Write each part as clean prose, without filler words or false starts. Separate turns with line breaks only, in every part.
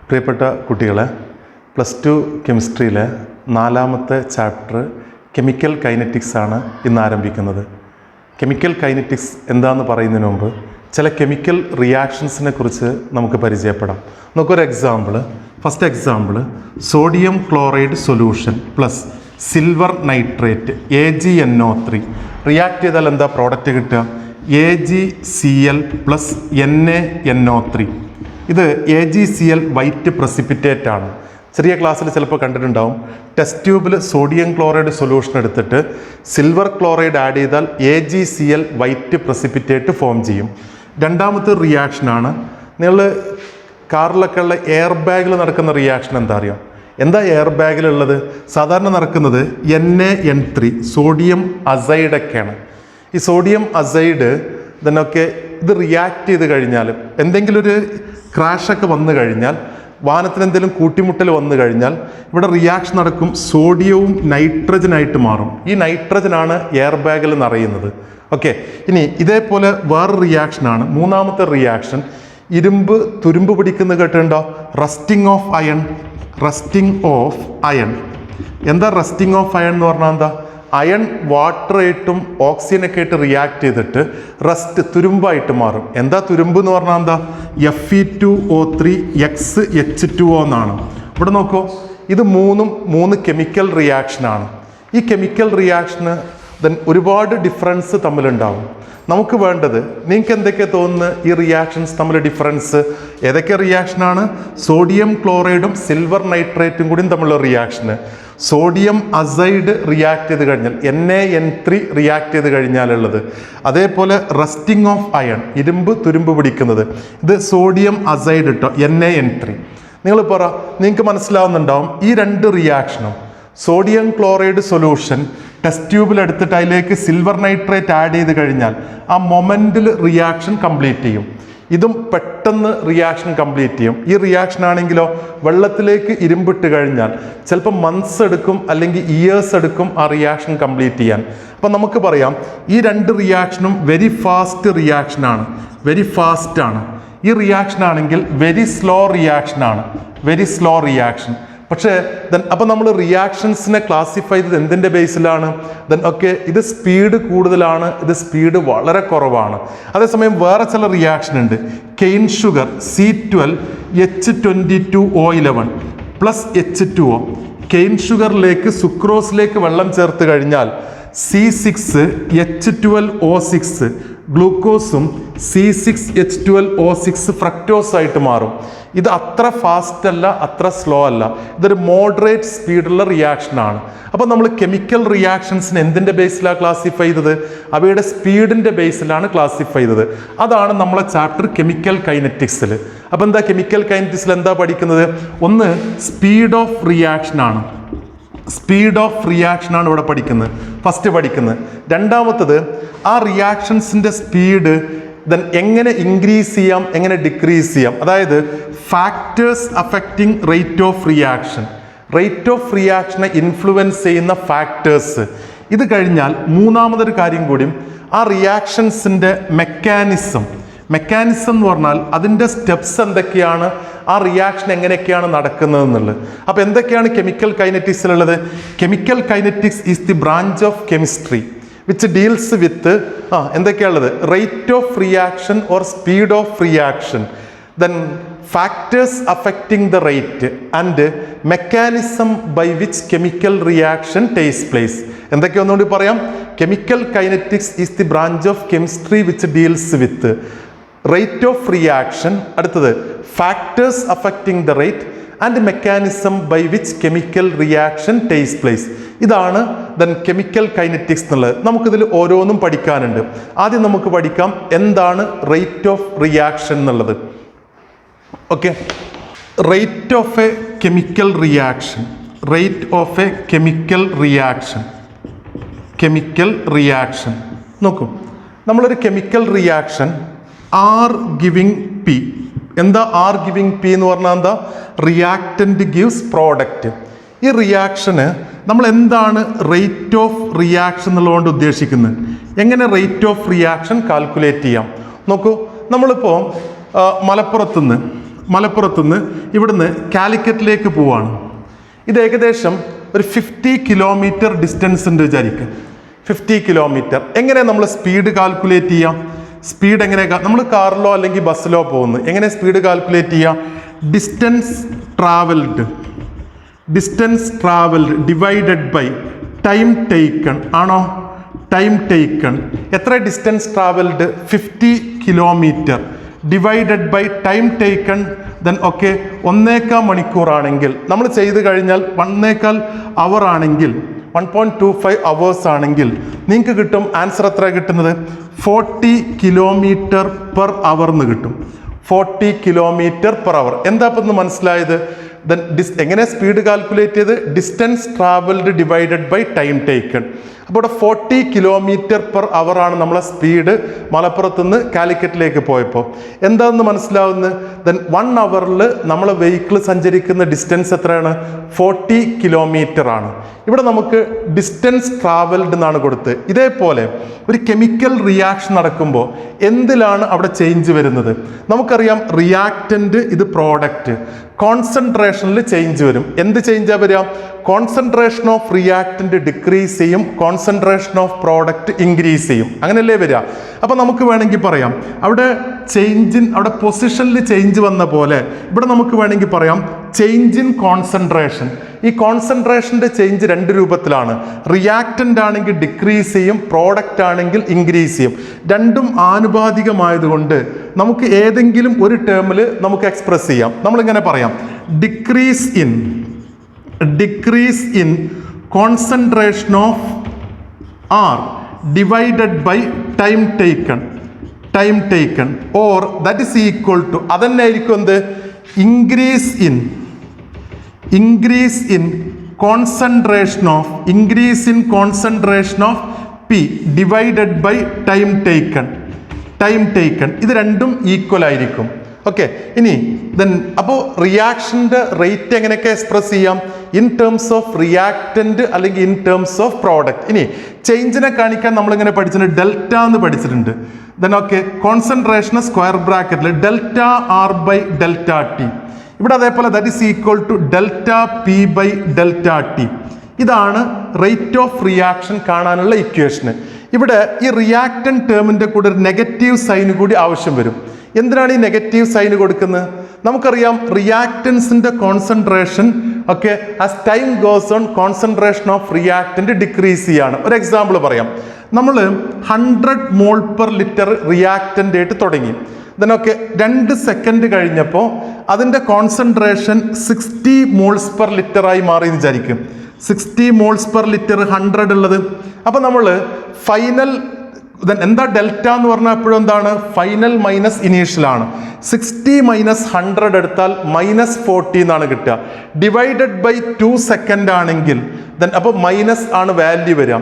പ്രിയപ്പെട്ട കുട്ടികളെ, +2 കെമിസ്ട്രിയിലെ 4ാമത്തെ chapter chemical kinetics ആണ് ഇന്ന് ആരംഭിക്കുന്നത്. കെമിക്കൽ കൈനറ്റിക്സ് എന്താണെന്ന് പറയുന്നതിന് മുമ്പ് ചില കെമിക്കൽ റിയാക്ഷൻസിനെ കുറിച്ച് നമുക്ക് പരിചയപ്പെടാം. നമുക്കൊരു first example sodium chloride solution plus silver nitrate AgNO3 react ചെയ്താൽ എന്താ പ്രോഡക്റ്റ് കിട്ടുക? AgCl plus NaNO3. ഇത് AgCl വൈറ്റ് പ്രസിപ്പിറ്റേറ്റ് ആണ്. ചെറിയ ക്ലാസ്സിൽ ചിലപ്പോൾ കണ്ടിട്ടുണ്ടാവും. ടെസ്റ്റ് ട്യൂബിൽ സോഡിയം ക്ലോറൈഡ് സൊല്യൂഷൻ എടുത്തിട്ട് സിൽവർ ക്ലോറൈഡ് ആഡ് ചെയ്താൽ AgCl വൈറ്റ് പ്രസിപ്പിറ്റേറ്റ് ഫോം ചെയ്യും. രണ്ടാമത്തെ റിയാക്ഷനാണ് നിങ്ങൾ കാറിലൊക്കെ ഉള്ള എയർ ബാഗിൽ നടക്കുന്ന റിയാക്ഷൻ. എന്താ അറിയാം? എന്താ എയർ ബാഗിലുള്ളത്? സാധാരണ നടക്കുന്നത് NaN3 സോഡിയം അസൈഡൊക്കെയാണ്. ഈ സോഡിയം അസൈഡ് ഇതിനൊക്കെ ഇത് റിയാക്ട് ചെയ്ത് കഴിഞ്ഞാൽ എന്തെങ്കിലും ഒരു ക്രാഷൊക്കെ വന്നു കഴിഞ്ഞാൽ, വാഹനത്തിന് എന്തെങ്കിലും കൂട്ടിമുട്ടൽ വന്നു കഴിഞ്ഞാൽ ഇവിടെ റിയാക്ഷൻ നടക്കും. സോഡിയവും നൈട്രജനായിട്ട് മാറും. ഈ നൈട്രജനാണ് എയർ ബാഗിൽ നിറയുന്നത്. ഓക്കെ, ഇനി ഇതേപോലെ വേറൊരു റിയാക്ഷനാണ് മൂന്നാമത്തെ റിയാക്ഷൻ. ഇരുമ്പ് തുരുമ്പ് പിടിക്കുന്നത് കേട്ടിട്ടുണ്ടോ? Rusting of iron. എന്താ റസ്റ്റിംഗ് ഓഫ് അയൺ എന്ന് പറഞ്ഞാൽ എന്താ? അയൺ വാട്ടറായിട്ടും ഓക്സിജനൊക്കെ ആയിട്ട് റിയാക്ട് ചെയ്തിട്ട് റസ്റ്റ് തുരുമ്പായിട്ട് മാറും. എന്താ തുരുമ്പ് എന്ന് പറഞ്ഞാൽ എന്താ? Fe2O3 XH2O എന്നാണ്. ഇവിടെ നോക്കൂ, ഇത് മൂന്ന് കെമിക്കൽ റിയാക്ഷനാണ്. ഈ കെമിക്കൽ റിയാക്ഷന് ഒരുപാട് ഡിഫറൻസ് തമ്മിലുണ്ടാവും. നമുക്ക് വേണ്ടത്, നിങ്ങൾക്ക് എന്തൊക്കെ തോന്നുന്നു ഈ റിയാക്ഷൻസ് തമ്മിൽ ഡിഫറൻസ്? ഏതൊക്കെ റിയാക്ഷനാണ്? സോഡിയം ക്ലോറൈഡും സിൽവർ നൈട്രേറ്റും കൂടി തമ്മിലുള്ള റിയാക്ഷന്. സോഡിയം അസൈഡ് റിയാക്ട് ചെയ്ത് കഴിഞ്ഞാൽ NaN3 റിയാക്ട് ചെയ്ത് കഴിഞ്ഞാലുള്ളത്. അതേപോലെ റസ്റ്റിംഗ് ഓഫ് അയൺ, ഇരുമ്പ് തുരുമ്പ് പിടിക്കുന്നത്, ഇത് സോഡിയം അസൈഡ് ഇട്ടോ NaN3. നിങ്ങൾ പറ, നിങ്ങൾക്ക് മനസ്സിലാവുന്നുണ്ടാവും ഈ രണ്ട് റിയാക്ഷനും. സോഡിയം ക്ലോറൈഡ് സൊല്യൂഷൻ ടെസ്റ്റ് ട്യൂബിൽ എടുത്തിട്ട് അതിലേക്ക് സിൽവർ നൈട്രേറ്റ് ആഡ് ചെയ്ത് കഴിഞ്ഞാൽ ആ മൊമെൻറ്റിൽ റിയാക്ഷൻ കംപ്ലീറ്റ് ചെയ്യും. ഇതും പെട്ടെന്ന് റിയാക്ഷൻ കംപ്ലീറ്റ് ചെയ്യും. ഈ റിയാക്ഷൻ ആണെങ്കിലോ വെള്ളത്തിലേക്ക് ഇരുമ്പിട്ട് കഴിഞ്ഞാൽ ചിലപ്പോൾ മന്ത്സ് എടുക്കും, അല്ലെങ്കിൽ ഇയേഴ്സ് എടുക്കും ആ റിയാക്ഷൻ കംപ്ലീറ്റ് ചെയ്യാൻ. അപ്പം നമുക്ക് പറയാം ഈ രണ്ട് റിയാക്ഷനും വെരി ഫാസ്റ്റ് റിയാക്ഷനാണ്. വെരി ഫാസ്റ്റ് ആണ്. ഈ റിയാക്ഷൻ ആണെങ്കിൽ വെരി സ്ലോ റിയാക്ഷൻ. പക്ഷേ അപ്പം നമ്മൾ റിയാക്ഷൻസിനെ ക്ലാസിഫൈ ചെയ്തത് എന്തിൻ്റെ ബേസിലാണ്? ഇത് സ്പീഡ് കൂടുതലാണ്, ഇത് സ്പീഡ് വളരെ കുറവാണ്. അതേസമയം വേറെ ചില റിയാക്ഷൻ ഉണ്ട്. Cane sugar C12H22O11 plus H2O. Cane ഷുഗറിലേക്ക് സുക്രോസിലേക്ക് വെള്ളം ചേർത്ത് കഴിഞ്ഞാൽ C6H12O6 ഗ്ലൂക്കോസും C6H12O6 ഫ്രക്ടോസ് ആയിട്ട് മാറും. ഇത് അത്ര ഫാസ്റ്റ് അല്ല, അത്ര സ്ലോ അല്ല. ഇതൊരു മോഡറേറ്റ് സ്പീഡുള്ള റിയാക്ഷനാണ്. അപ്പോൾ നമ്മൾ കെമിക്കൽ റിയാക്ഷൻസിന് എന്തിൻ്റെ ബേസിലാണ് ക്ലാസിഫൈ ചെയ്തത്? അവയുടെ സ്പീഡിൻ്റെ ബേസിലാണ് ക്ലാസിഫൈ ചെയ്തത്. അതാണ് നമ്മളെ ചാപ്റ്റർ കെമിക്കൽ കൈനറ്റിക്സിൽ. അപ്പോൾ എന്താ കെമിക്കൽ കൈനറ്റിക്സിൽ എന്താ പഠിക്കുന്നത്? ഒന്ന് സ്പീഡ് ഓഫ് റിയാക്ഷനാണ്. ഇവിടെ പഠിക്കുന്നത്, ഫസ്റ്റ് പഠിക്കുന്നത്. രണ്ടാമത്തത് ആ റിയാക്ഷൻസിൻ്റെ സ്പീഡ് എങ്ങനെ ഇൻക്രീസ് ചെയ്യാം, എങ്ങനെ ഡിക്രീസ് ചെയ്യാം. അതായത് ഫാക്ടേഴ്സ് അഫക്റ്റിംഗ് റേറ്റ് ഓഫ് റിയാക്ഷനെ ഇൻഫ്ലുവൻസ് ചെയ്യുന്ന ഫാക്ടേഴ്സ്. ഇത് കഴിഞ്ഞാൽ മൂന്നാമതൊരു കാര്യം കൂടിയും, ആ റിയാക്ഷൻസിൻ്റെ മെക്കാനിസം എന്ന് പറഞ്ഞാൽ അതിൻ്റെ സ്റ്റെപ്സ് എന്തൊക്കെയാണ്, ആ റിയാക്ഷൻ എങ്ങനെയൊക്കെയാണ് നടക്കുന്നത് എന്നുള്ളത്. അപ്പോൾ എന്തൊക്കെയാണ് കെമിക്കൽ കൈനറ്റിക്സിലുള്ളത്? Chemical kinetics is the branch of chemistry which deals with എന്തൊക്കെയാണുള്ളത്? Rate of reaction or speed of reaction, then factors affecting the rate and mechanism by which chemical reaction takes place. എന്തൊക്കെ ഒന്നുകൂടി പറയാം? Chemical kinetics is the branch of chemistry which deals with rate of reaction, അടുത്തത് factors affecting the rate and mechanism by which chemical reaction takes place. ഇതാണ് chemical kinetics എന്നുള്ളത്. നമുക്കിതിൽ ഓരോന്നും പഠിക്കാനുണ്ട്. ആദ്യം നമുക്ക് പഠിക്കാം എന്താണ് റേറ്റ് ഓഫ് റിയാക്ഷൻ എന്നുള്ളത്. Okay, rate of A chemical reaction നോക്കൂ. നമ്മളൊരു chemical reaction R giving P. എന്താ R giving P എന്ന് പറഞ്ഞാൽ എന്താ? Reactant gives product. ഈ റിയാക്ഷന് നമ്മൾ എന്താണ് റേറ്റ് ഓഫ് റിയാക്ഷൻ എന്നുള്ളതുകൊണ്ട് ഉദ്ദേശിക്കുന്നത്? എങ്ങനെ റേറ്റ് ഓഫ് റിയാക്ഷൻ കാൽക്കുലേറ്റ് ചെയ്യാം? നോക്കൂ, നമ്മളിപ്പോൾ മലപ്പുറത്തുനിന്ന് മലപ്പുറത്തുനിന്ന് ഇവിടുന്ന് കാലിക്കറ്റിലേക്ക് പോവാണ്. ഇത് ഏകദേശം ഒരു 50 കിലോമീറ്റർ ഡിസ്റ്റൻസ് ഉണ്ട് വിചാരിക്കുക. 50 കിലോമീറ്റർ. എങ്ങനെ നമ്മൾ സ്പീഡ് കാൽക്കുലേറ്റ് ചെയ്യാം? സ്പീഡ് എങ്ങനെ നമ്മൾ കാറിലോ അല്ലെങ്കിൽ ബസ്സിലോ പോകുന്നു, എങ്ങനെ സ്പീഡ് കാൽക്കുലേറ്റ് ചെയ്യാം? Distance travelled divided by time taken ആണോ? Time taken. എത്ര distance travelled? 50 kilometre divided by time taken. Then okay, 1.25 മണിക്കൂറാണെങ്കിൽ നമ്മൾ ചെയ്ത് കഴിഞ്ഞാൽ 1.25 അവർ ആണെങ്കിൽ 1.25 അവേഴ്സ് ആണെങ്കിൽ നിങ്ങൾക്ക് കിട്ടും ആൻസർ. എത്ര കിട്ടുന്നത്? 40 കിലോമീറ്റർ പെർ അവർ എന്ന് കിട്ടും. 40 കിലോമീറ്റർ പെർ അവർ. എന്താ ഇപ്പം മനസ്സിലായത്? ദെൻ എങ്ങനെ സ്പീഡ് കാൽക്കുലേറ്റ് ചെയ്ത്? Distance travelled divided by time taken. അപ്പോൾ ഇവിടെ 40 കിലോമീറ്റർ പെർ അവർ ആണ് നമ്മളെ സ്പീഡ് മലപ്പുറത്തുനിന്ന് കാലിക്കറ്റിലേക്ക് പോയപ്പോൾ. എന്താണെന്ന് മനസ്സിലാവുന്നത്? ദെൻ 1 അവറിൽ നമ്മളെ വെഹിക്കിൾ സഞ്ചരിക്കുന്ന ഡിസ്റ്റൻസ് എത്രയാണ്? 40 കിലോമീറ്റർ ആണ്. ഇവിടെ നമുക്ക് ഡിസ്റ്റൻസ് ട്രാവൽഡ് എന്നാണ് കൊടുത്ത്. ഇതേപോലെ ഒരു കെമിക്കൽ റിയാക്ഷൻ നടക്കുമ്പോൾ എന്തിലാണ് അവിടെ ചേഞ്ച് വരുന്നത്? നമുക്കറിയാം റിയാക്റ്റൻ്റ്, ഇത് പ്രോഡക്റ്റ്. കോൺസെൻട്രേഷനിൽ ചേഞ്ച് വരും. എന്ത് ചേഞ്ചാണ് വരിക? കോൺസെൻട്രേഷൻ ഓഫ് റിയാക്റ്റൻ്റ് ഡിക്രീസ് ചെയ്യും, കോൺസെൻട്രേഷൻ ഓഫ് പ്രോഡക്റ്റ് ഇൻക്രീസ് ചെയ്യും. അങ്ങനെയല്ലേ വരിക? അപ്പം നമുക്ക് വേണമെങ്കിൽ പറയാം അവിടെ അവിടെ പൊസിഷനിൽ ചേഞ്ച് വന്ന പോലെ ഇവിടെ നമുക്ക് വേണമെങ്കിൽ പറയാം ചേഞ്ച് ഇൻ കോൺസെൻട്രേഷൻ. ഈ കോൺസെൻട്രേഷൻ്റെ ചേഞ്ച് 2 രൂപത്തിലാണ്. റിയാക്റ്റൻ്റ് ആണെങ്കിൽ ഡിക്രീസ് ചെയ്യും, പ്രോഡക്റ്റ് ആണെങ്കിൽ ഇൻക്രീസ് ചെയ്യും. രണ്ടും ആനുപാതികമായതുകൊണ്ട് നമുക്ക് ഏതെങ്കിലും ഒരു ടേമിൽ നമുക്ക് എക്സ്പ്രസ് ചെയ്യാം. നമ്മളിങ്ങനെ പറയാം, decrease in concentration of R divided by time taken or that is equal to അതെന്നായിരിക്കും എന്ത്? increase in concentration of P divided by time taken. ഇത് രണ്ടും ഈക്വൽ ആയിരിക്കും. ഓക്കെ, ഇനി ദെൻ അപ്പോൾ റിയാക്ഷൻ്റെ റേറ്റ് എങ്ങനെയൊക്കെ എക്സ്പ്രസ് ചെയ്യാം? ഇൻ ടേംസ് ഓഫ് റിയാക്റ്റൻ്റ് അല്ലെങ്കിൽ ഇൻ ടേംസ് ഓഫ് പ്രോഡക്റ്റ്. ഇനി ചേഞ്ചിനെ കാണിക്കാൻ നമ്മളിങ്ങനെ പഠിച്ചിട്ടുണ്ട്, ഡെൽറ്റ എന്ന് പഠിച്ചിട്ടുണ്ട്. ദെൻ ഓക്കെ, കോൺസെൻട്രേഷന് സ്ക്വയർ ബ്രാക്കറ്റിൽ delta R by delta T. ഇവിടെ അതേപോലെ that is equal to delta P by delta T. ഇതാണ് റേറ്റ് ഓഫ് റിയാക്ഷൻ കാണാനുള്ള ഇക്വേഷന്. ഇവിടെ ഈ റിയാക്റ്റൻ്റ് ടേമിൻ്റെ കൂടെ ഒരു നെഗറ്റീവ് സൈൻ കൂടി ആവശ്യം വരും. എന്തിനാണ് ഈ നെഗറ്റീവ് സൈൻ കൊടുക്കുന്നത്? നമുക്കറിയാം റിയാക്റ്റൻസിൻ്റെ കോൺസെൻട്രേഷൻ ഒക്കെ as time goes on concentration of reactant decrease ചെയ്യാണ്. ഒരു എക്സാമ്പിൾ പറയാം. നമ്മൾ 100 മോൾ പെർ ലിറ്റർ റിയാക്റ്റൻ്റ് ആയിട്ട് തുടങ്ങി. ഇതിനൊക്കെ 2 സെക്കൻഡ് കഴിഞ്ഞപ്പോൾ അതിൻ്റെ കോൺസെൻട്രേഷൻ 60 മോൾസ് പെർ ലിറ്റർ ആയി മാറി എന്ന് വിചാരിക്കും. 60 മോൾസ് പെർ ലിറ്റർ 100 ഉള്ളത്. അപ്പോൾ നമ്മൾ ഫൈനൽ എന്താ ഡെൽറ്റ എന്ന് പറഞ്ഞാൽ എപ്പോഴും എന്താണ്? ഫൈനൽ മൈനസ് ഇനീഷ്യൽ ആണ്. 60 മൈനസ് 100 എടുത്താൽ -40 എന്നാണ് കിട്ടുക. ഡിവൈഡഡ് ബൈ 2 സെക്കൻഡ് ആണെങ്കിൽ ദെൻ അപ്പോൾ മൈനസ് ആണ് വാല്യൂ വരിക.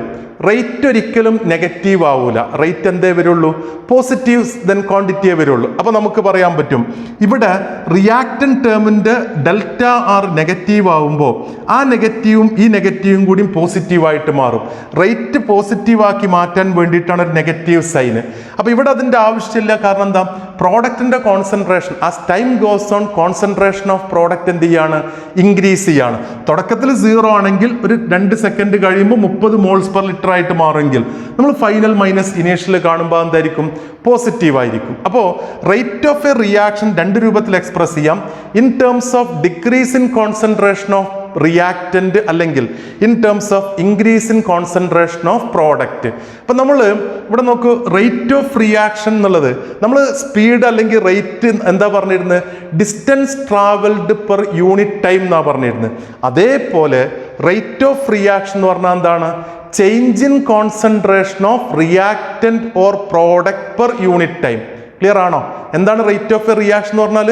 റേറ്റ് ഒരിക്കലും നെഗറ്റീവ് ആവൂല. റേറ്റ് എന്തേ വരുള്ളൂ? പോസിറ്റീവ് ദെൻ ക്വാണ്ടിറ്റിയേ വരുള്ളൂ. അപ്പോൾ നമുക്ക് പറയാൻ പറ്റും ഇവിടെ റിയാക്റ്റൻ്റ് ടേമിൻ്റെ ഡെൽറ്റ ആർ നെഗറ്റീവ് ആവുമ്പോൾ ആ നെഗറ്റീവും ഈ നെഗറ്റീവും കൂടി പോസിറ്റീവായിട്ട് മാറും. റേറ്റ് പോസിറ്റീവാക്കി മാറ്റാൻ വേണ്ടിയിട്ടാണ് ഒരു നെഗറ്റീവ് സൈന്. അപ്പോൾ ഇവിടെ അതിൻ്റെ ആവശ്യമില്ല. കാരണം എന്താ? പ്രോഡക്റ്റിൻ്റെ concentration as time goes on concentration of product എന്ത് ചെയ്യാണ്? ഇൻക്രീസ് ചെയ്യാണ്. തുടക്കത്തിൽ 0 ആണെങ്കിൽ ഒരു 2 സെക്കൻഡ് കഴിയുമ്പോൾ 30 മോൾസ് പെർ ലിറ്റർ ആയിട്ട് മാറുമെങ്കിൽ നമ്മൾ ഫൈനൽ മൈനസ് ഇനീഷ്യൽ കാണുമ്പോൾ എന്തായിരിക്കും? പോസിറ്റീവ് ആയിരിക്കും. അപ്പോൾ റേറ്റ് ഓഫ് എ റിയാക്ഷൻ 2 രൂപത്തിൽ എക്സ്പ്രസ് ചെയ്യാം. In terms of decrease in concentration of reactant അല്ലെങ്കിൽ in terms of increase in concentration of product. അപ്പം നമ്മൾ ഇവിടെ നോക്കൂ, റേറ്റ് ഓഫ് റിയാക്ഷൻ എന്നുള്ളത് നമ്മൾ സ്പീഡ് അല്ലെങ്കിൽ റേറ്റ് എന്താ പറഞ്ഞിരുന്നത്? Distance travelled per unit time എന്നാണ് പറഞ്ഞിരുന്നത്. അതേപോലെ റേറ്റ് ഓഫ് റിയാക്ഷൻ എന്ന് പറഞ്ഞാൽ എന്താണ്? Change in concentration of reactant or product per unit time. Clear ആണോ? എന്താണ് റേറ്റ് ഓഫ് എ റിയാക്ഷൻ എന്ന് പറഞ്ഞാൽ?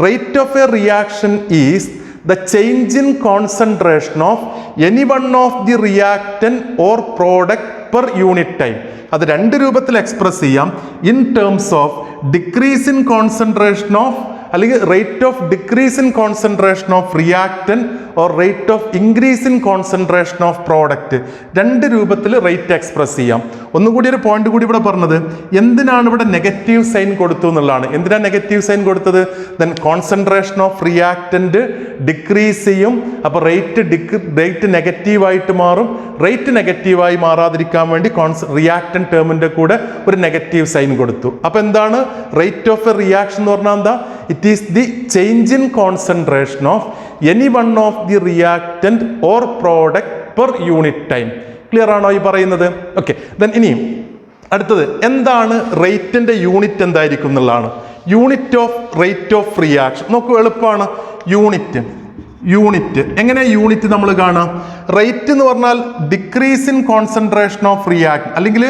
Rate of a reaction is the change in concentration of any one of the reactant or product per unit time. അത് 2 രൂപത്തിൽ express ചെയ്യാം. In terms of decrease in concentration of അല്ലെങ്കിൽ rate of decrease in concentration of reactant or rate of increase in concentration of product, രണ്ട് രൂപത്തിൽ rate express ചെയ്യാം. ഒന്നുകൂടി ഒരു point കൂടി ഇവിടെ പറഞ്ഞത്, എന്തിനാണ് ഇവിടെ നെഗറ്റീവ് സൈൻ കൊടുത്തു എന്നുള്ളതാണ്. എന്തിനാണ് നെഗറ്റീവ് സൈൻ കൊടുത്തത്? Then concentration of reactant decrease ചെയ്യും, അപ്പോൾ റേറ്റ് നെഗറ്റീവായിട്ട് മാറും. റേറ്റ് നെഗറ്റീവായി മാറാതിരിക്കാൻ വേണ്ടി റിയാക്ടൻ ടേമിന്റെ കൂടെ ഒരു നെഗറ്റീവ് സൈൻ കൊടുത്തു. അപ്പോൾ എന്താണ് റേറ്റ് ഓഫ് എ റിയാക്ഷൻ എന്ന് പറഞ്ഞാൽ എന്താ? It is the change in concentration of any one of the reactant or product per unit time. Clear ആണോ ഈ പറയുന്നത്? ഓക്കെ, ദെൻ ഇനിയും അടുത്തത് എന്താണ് റേറ്റിന്റെ യൂണിറ്റ് എന്തായിരിക്കും എന്നുള്ളതാണ്. Unit of rate of reaction നോക്കൂ, എളുപ്പമാണ്. യൂണിറ്റ് എങ്ങനെ യൂണിറ്റ് നമ്മൾ കാണാം? റേറ്റ് എന്ന് പറഞ്ഞാൽ decrease in concentration of react, അല്ലെങ്കിൽ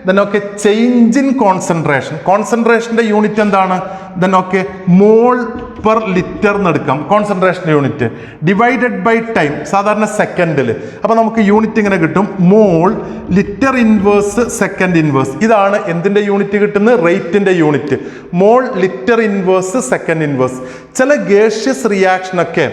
ദെനൊക്കെ ചേഞ്ച് ഇൻ കോൺസെൻട്രേഷന്റെ യൂണിറ്റ് എന്താണ്? ദെനൊക്കെ മോൾ പെർ ലിറ്റർ എന്ന് എടുക്കാം concentration unit, divided by time, സാധാരണ സെക്കൻഡിൽ. അപ്പൊ നമുക്ക് യൂണിറ്റ് ഇങ്ങനെ കിട്ടും, mole litre inverse second inverse. ഇതാണ് എന്തിന്റെ യൂണിറ്റ് കിട്ടുന്നത്? റേറ്റിന്റെ unit. Mole litre inverse second inverse. ചില ഗേഷ്യസ് റിയാക്ഷൻ ഒക്കെ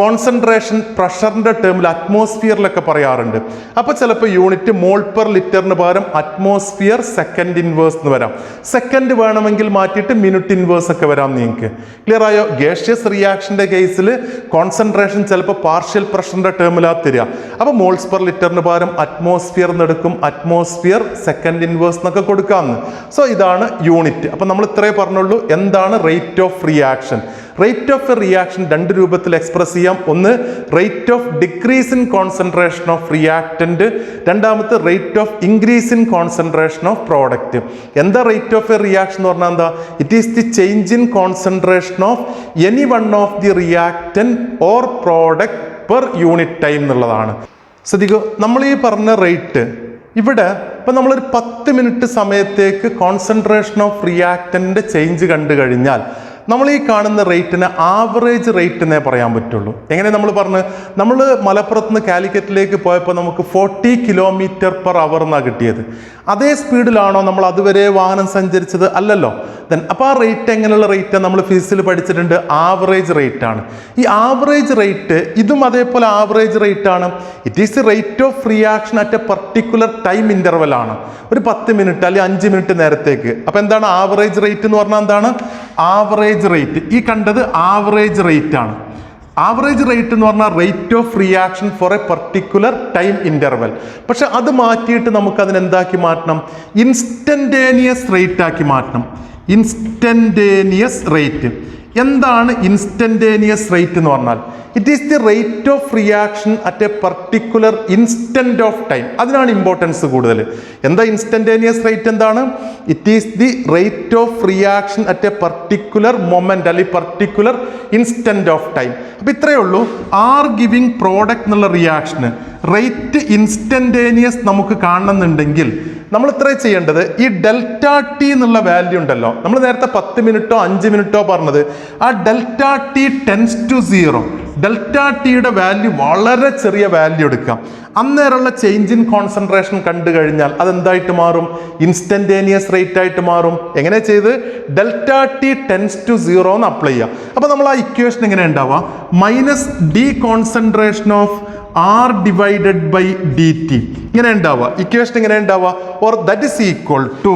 കോൺസെൻട്രേഷൻ പ്രഷറിന്റെ ടേമിൽ അറ്റ്മോസ്ഫിയറിലൊക്കെ പറയാറുണ്ട്. അപ്പൊ ചിലപ്പോൾ യൂണിറ്റ് മോൾ പെർ ലിറ്ററിന് പകരം അറ്റ്മോസ്ഫിയർ സെക്കൻഡ് ഇൻവേഴ്സ് എന്ന് വരാം. സെക്കൻഡ് വേണമെങ്കിൽ മാറ്റിയിട്ട് മിനിറ്റ് ഇൻവേഴ്സ് ഒക്കെ വരാം. നിങ്ങൾക്ക് ക്ലിയർ ആയോ? ഗേഷ്യസ് റിയാക്ഷന്റെ കേസിൽ കോൺസെൻട്രേഷൻ ചിലപ്പോൾ പാർഷ്യൽ പ്രഷറിന്റെ ടേമിലാ തരിക. അപ്പൊ മോൾസ് പെർ ലിറ്ററിന് പകരം അറ്റ്മോസ്ഫിയർ എന്നെടുക്കും, അറ്റ്മോസ്ഫിയർ സെക്കൻഡ് ഇൻവേഴ്സ് എന്നൊക്കെ കൊടുക്കാമെന്ന്. സോ ഇതാണ് യൂണിറ്റ്. അപ്പൊ നമ്മൾ ഇത്രേ പറഞ്ഞുള്ളൂ. എന്താണ് rate of reaction? Rate of a reaction രണ്ട് രൂപത്തിൽ എക്സ്പ്രസ് ചെയ്യാം. ഒന്ന് rate of decrease in concentration of reactant, രണ്ടാമത്തെ rate of increase in concentration of product. എന്താ റേറ്റ് ഓഫ് എ റിയാക്ഷൻ എന്ന് പറഞ്ഞാൽ എന്താ? It is the change in concentration of any one of the reactant or product per unit time എന്നുള്ളതാണ്. ശ്രദ്ധിക്കൂ, നമ്മൾ ഈ പറഞ്ഞ റേറ്റ് ഇവിടെ ഇപ്പം നമ്മളൊരു 10 മിനിറ്റ് സമയത്തേക്ക് കോൺസെൻട്രേഷൻ ഓഫ് റിയാക്ടന്റെ ചേഞ്ച് കണ്ടു കഴിഞ്ഞാൽ നമ്മൾ ഈ കാണുന്ന റേറ്റിന് ആവറേജ് റേറ്റ് എന്നേ പറയാൻ പറ്റുള്ളൂ. എങ്ങനെ നമ്മൾ പറഞ്ഞു? നമ്മൾ മലപ്പുറത്ത് നിന്ന് കാലിക്കറ്റിലേക്ക് പോയപ്പോൾ നമുക്ക് 40 km/h എന്നാണ് കിട്ടിയത്. അതേ സ്പീഡിലാണോ നമ്മൾ അതുവരെ വാഹനം സഞ്ചരിച്ചത്? അല്ലല്ലോ. ദെൻ അപ്പോൾ ആ റേറ്റ് എങ്ങനെയുള്ള റേറ്റ് നമ്മൾ ഫിസിക്സിൽ പഠിച്ചിട്ടുണ്ട്? ആവറേജ് റേറ്റ് ആണ്. ഈ ആവറേജ് റേറ്റ് ഇതും അതേപോലെ ആവറേജ് റേറ്റ് ആണ്. It is the rate of reaction at a particular time interval ആണ്. ഒരു 10 മിനിറ്റ് അല്ലെങ്കിൽ 5 മിനിറ്റ് നേരത്തേക്ക്. അപ്പോൾ എന്താണ് ആവറേജ് റേറ്റ് എന്ന് പറഞ്ഞാൽ? എന്താണ് ആവറേജ് റേറ്റ്? ഈ കണ്ടത് ആവറേജ് റേറ്റ് ആണ്. ആവറേജ് റേറ്റ് എന്ന് പറഞ്ഞാൽ rate of reaction for a particular time interval. പക്ഷെ അത് മാറ്റിയിട്ട് നമുക്ക് അതിന് എന്താക്കി മാറ്റണം? ഇൻസ്റ്റന്റേനിയസ് റേറ്റ് ആക്കി മാറ്റണം. Instantaneous rate. എന്താണ് ഇൻസ്റ്റന്റേനിയസ് റേറ്റ് എന്ന് പറഞ്ഞാൽ? It is the rate of reaction at a particular instant of time. അതിനാണ് ഇമ്പോർട്ടൻസ് കൂടുതൽ. എന്താ ഇൻസ്റ്റന്റേനിയസ് റേറ്റ്? എന്താണ്? It is the rate of reaction at a particular moment അല്ലെങ്കിൽ പർട്ടിക്കുലർ ഇൻസ്റ്റന്റ് ഓഫ് ടൈം. അപ്പൊ ഇത്രയേ ഉള്ളൂ. ആർ ഗിവിംഗ് പ്രോഡക്റ്റ് എന്നുള്ള റിയാക്ഷന് rate instantaneous നമുക്ക് കാണണമെന്നുണ്ടെങ്കിൽ നമ്മൾ ഇത്രേ ചെയ്യേണ്ടത്, ഈ ഡെൽറ്റ ടി എന്നുള്ള വാല്യൂ ഉണ്ടല്ലോ, നമ്മൾ നേരത്തെ 10 മിനിറ്റോ 5 മിനിറ്റോ പറഞ്ഞത്, ആ delta T tends to 0. Delta ടിയുടെ വാല്യൂ വളരെ ചെറിയ വാല്യൂ എടുക്കാം. അന്നേരമുള്ള ചേഞ്ച് ഇൻ കോൺസെൻട്രേഷൻ കണ്ടു കഴിഞ്ഞാൽ അതെന്തായിട്ട് മാറും? ഇൻസ്റ്റന്റേനിയസ് റേറ്റ് ആയിട്ട് മാറും. എങ്ങനെ ചെയ്ത്? ഡെൽറ്റ ടി ടെൻസ് ടു 0 എന്ന് അപ്ലൈ ചെയ്യാം. അപ്പോൾ നമ്മൾ ആ ഇക്വേഷൻ എങ്ങനെ ഉണ്ടാവുക? Minus D concentration of R divided by D T ഇങ്ങനെ ഉണ്ടാവുക. ഇക്വേഷൻ ഇങ്ങനെ ഉണ്ടാവുക. Or that is equal to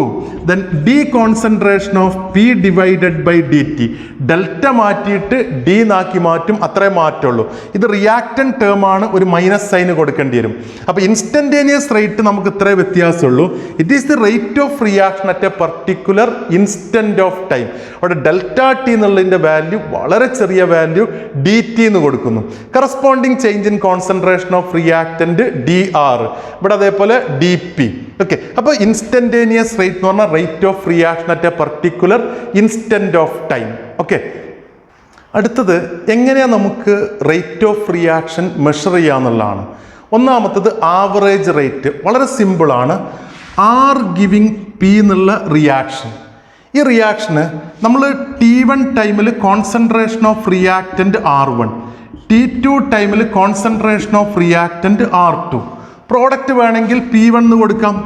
then D concentration of P divided by D T. Delta മാറ്റിയിട്ട് ഡി നാക്കി മാറ്റും, അത്രേ മാറ്റുള്ളൂ. ഇത് റിയാക്ടൻ ടേം ആണ്, ഒരു മൈനസ് സൈന് കൊടുക്കേണ്ടി വരും. അപ്പോൾ ഇൻസ്റ്റന്റേനിയസ് റേറ്റ് നമുക്ക് ഇത്രേ വ്യത്യാസമുള്ളൂ. It is the rate of reaction at a particular instant of time. അവിടെ ഡെൽറ്റ ടി എന്നുള്ളതിൻ്റെ വാല്യൂ വളരെ ചെറിയ വാല്യൂ ഡി ടി എന്ന് കൊടുക്കുന്നു. Corresponding change in concentration of reactant D R, ഇവിടെ അതേപോലെ ഡി പി. ഓക്കെ, അപ്പോൾ ഇൻസ്റ്റന്റേനിയസ് റേറ്റ് എന്ന് പറഞ്ഞാൽ rate of reaction at a particular instant of time. Okay, അടുത്തത് എങ്ങനെയാണ് നമുക്ക് റേറ്റ് ഓഫ് റിയാക്ഷൻ മെഷർ ചെയ്യാന്നുള്ളതാണ്. ഒന്നാമത്തത് ആവറേജ് റേറ്റ്. വളരെ സിമ്പിളാണ്. ആർ ഗിവിംഗ് പി എന്നുള്ള റിയാക്ഷൻ. ഈ റിയാക്ഷന് നമ്മൾ T1 ടൈമിൽ concentration of reactant R1, T2 ടൈമിൽ concentration of reactant R2. Product വേണമെങ്കിൽ P1 എന്ന് കൊടുക്കാം,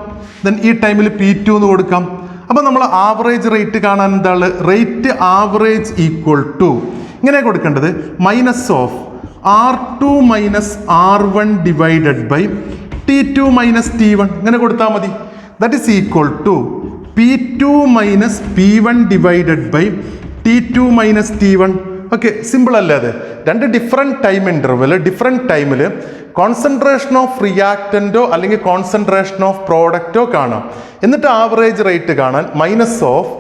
ദെൻ ഈ ടൈമിൽ P2 എന്ന് കൊടുക്കാം. അപ്പോൾ നമ്മൾ ആവറേജ് റേറ്റ് കാണാൻ എന്താണ് റേറ്റ് ആവറേജ് ഈക്വൽ ടു ഇങ്ങനെ കൊടുക്കേണ്ടത് minus of R2 minus R1 divided by T2 minus T1 ഇങ്ങനെ കൊടുത്താൽ മതി. That is equal to P2 minus P1 divided by T2 minus T1. Okay, simple അല്ലേ അത്? രണ്ട് ഡിഫറെൻറ്റ് ടൈം ഇൻ്റർവെൽ ഡിഫറെൻറ്റ് ടൈമിൽ concentration of റിയാക്റ്റൻറ്റോ അല്ലെങ്കിൽ കോൺസെൻട്രേഷൻ ഓഫ് പ്രോഡക്റ്റോ കാണാം. എന്നിട്ട് ആവറേജ് റേറ്റ് കാണാൻ minus of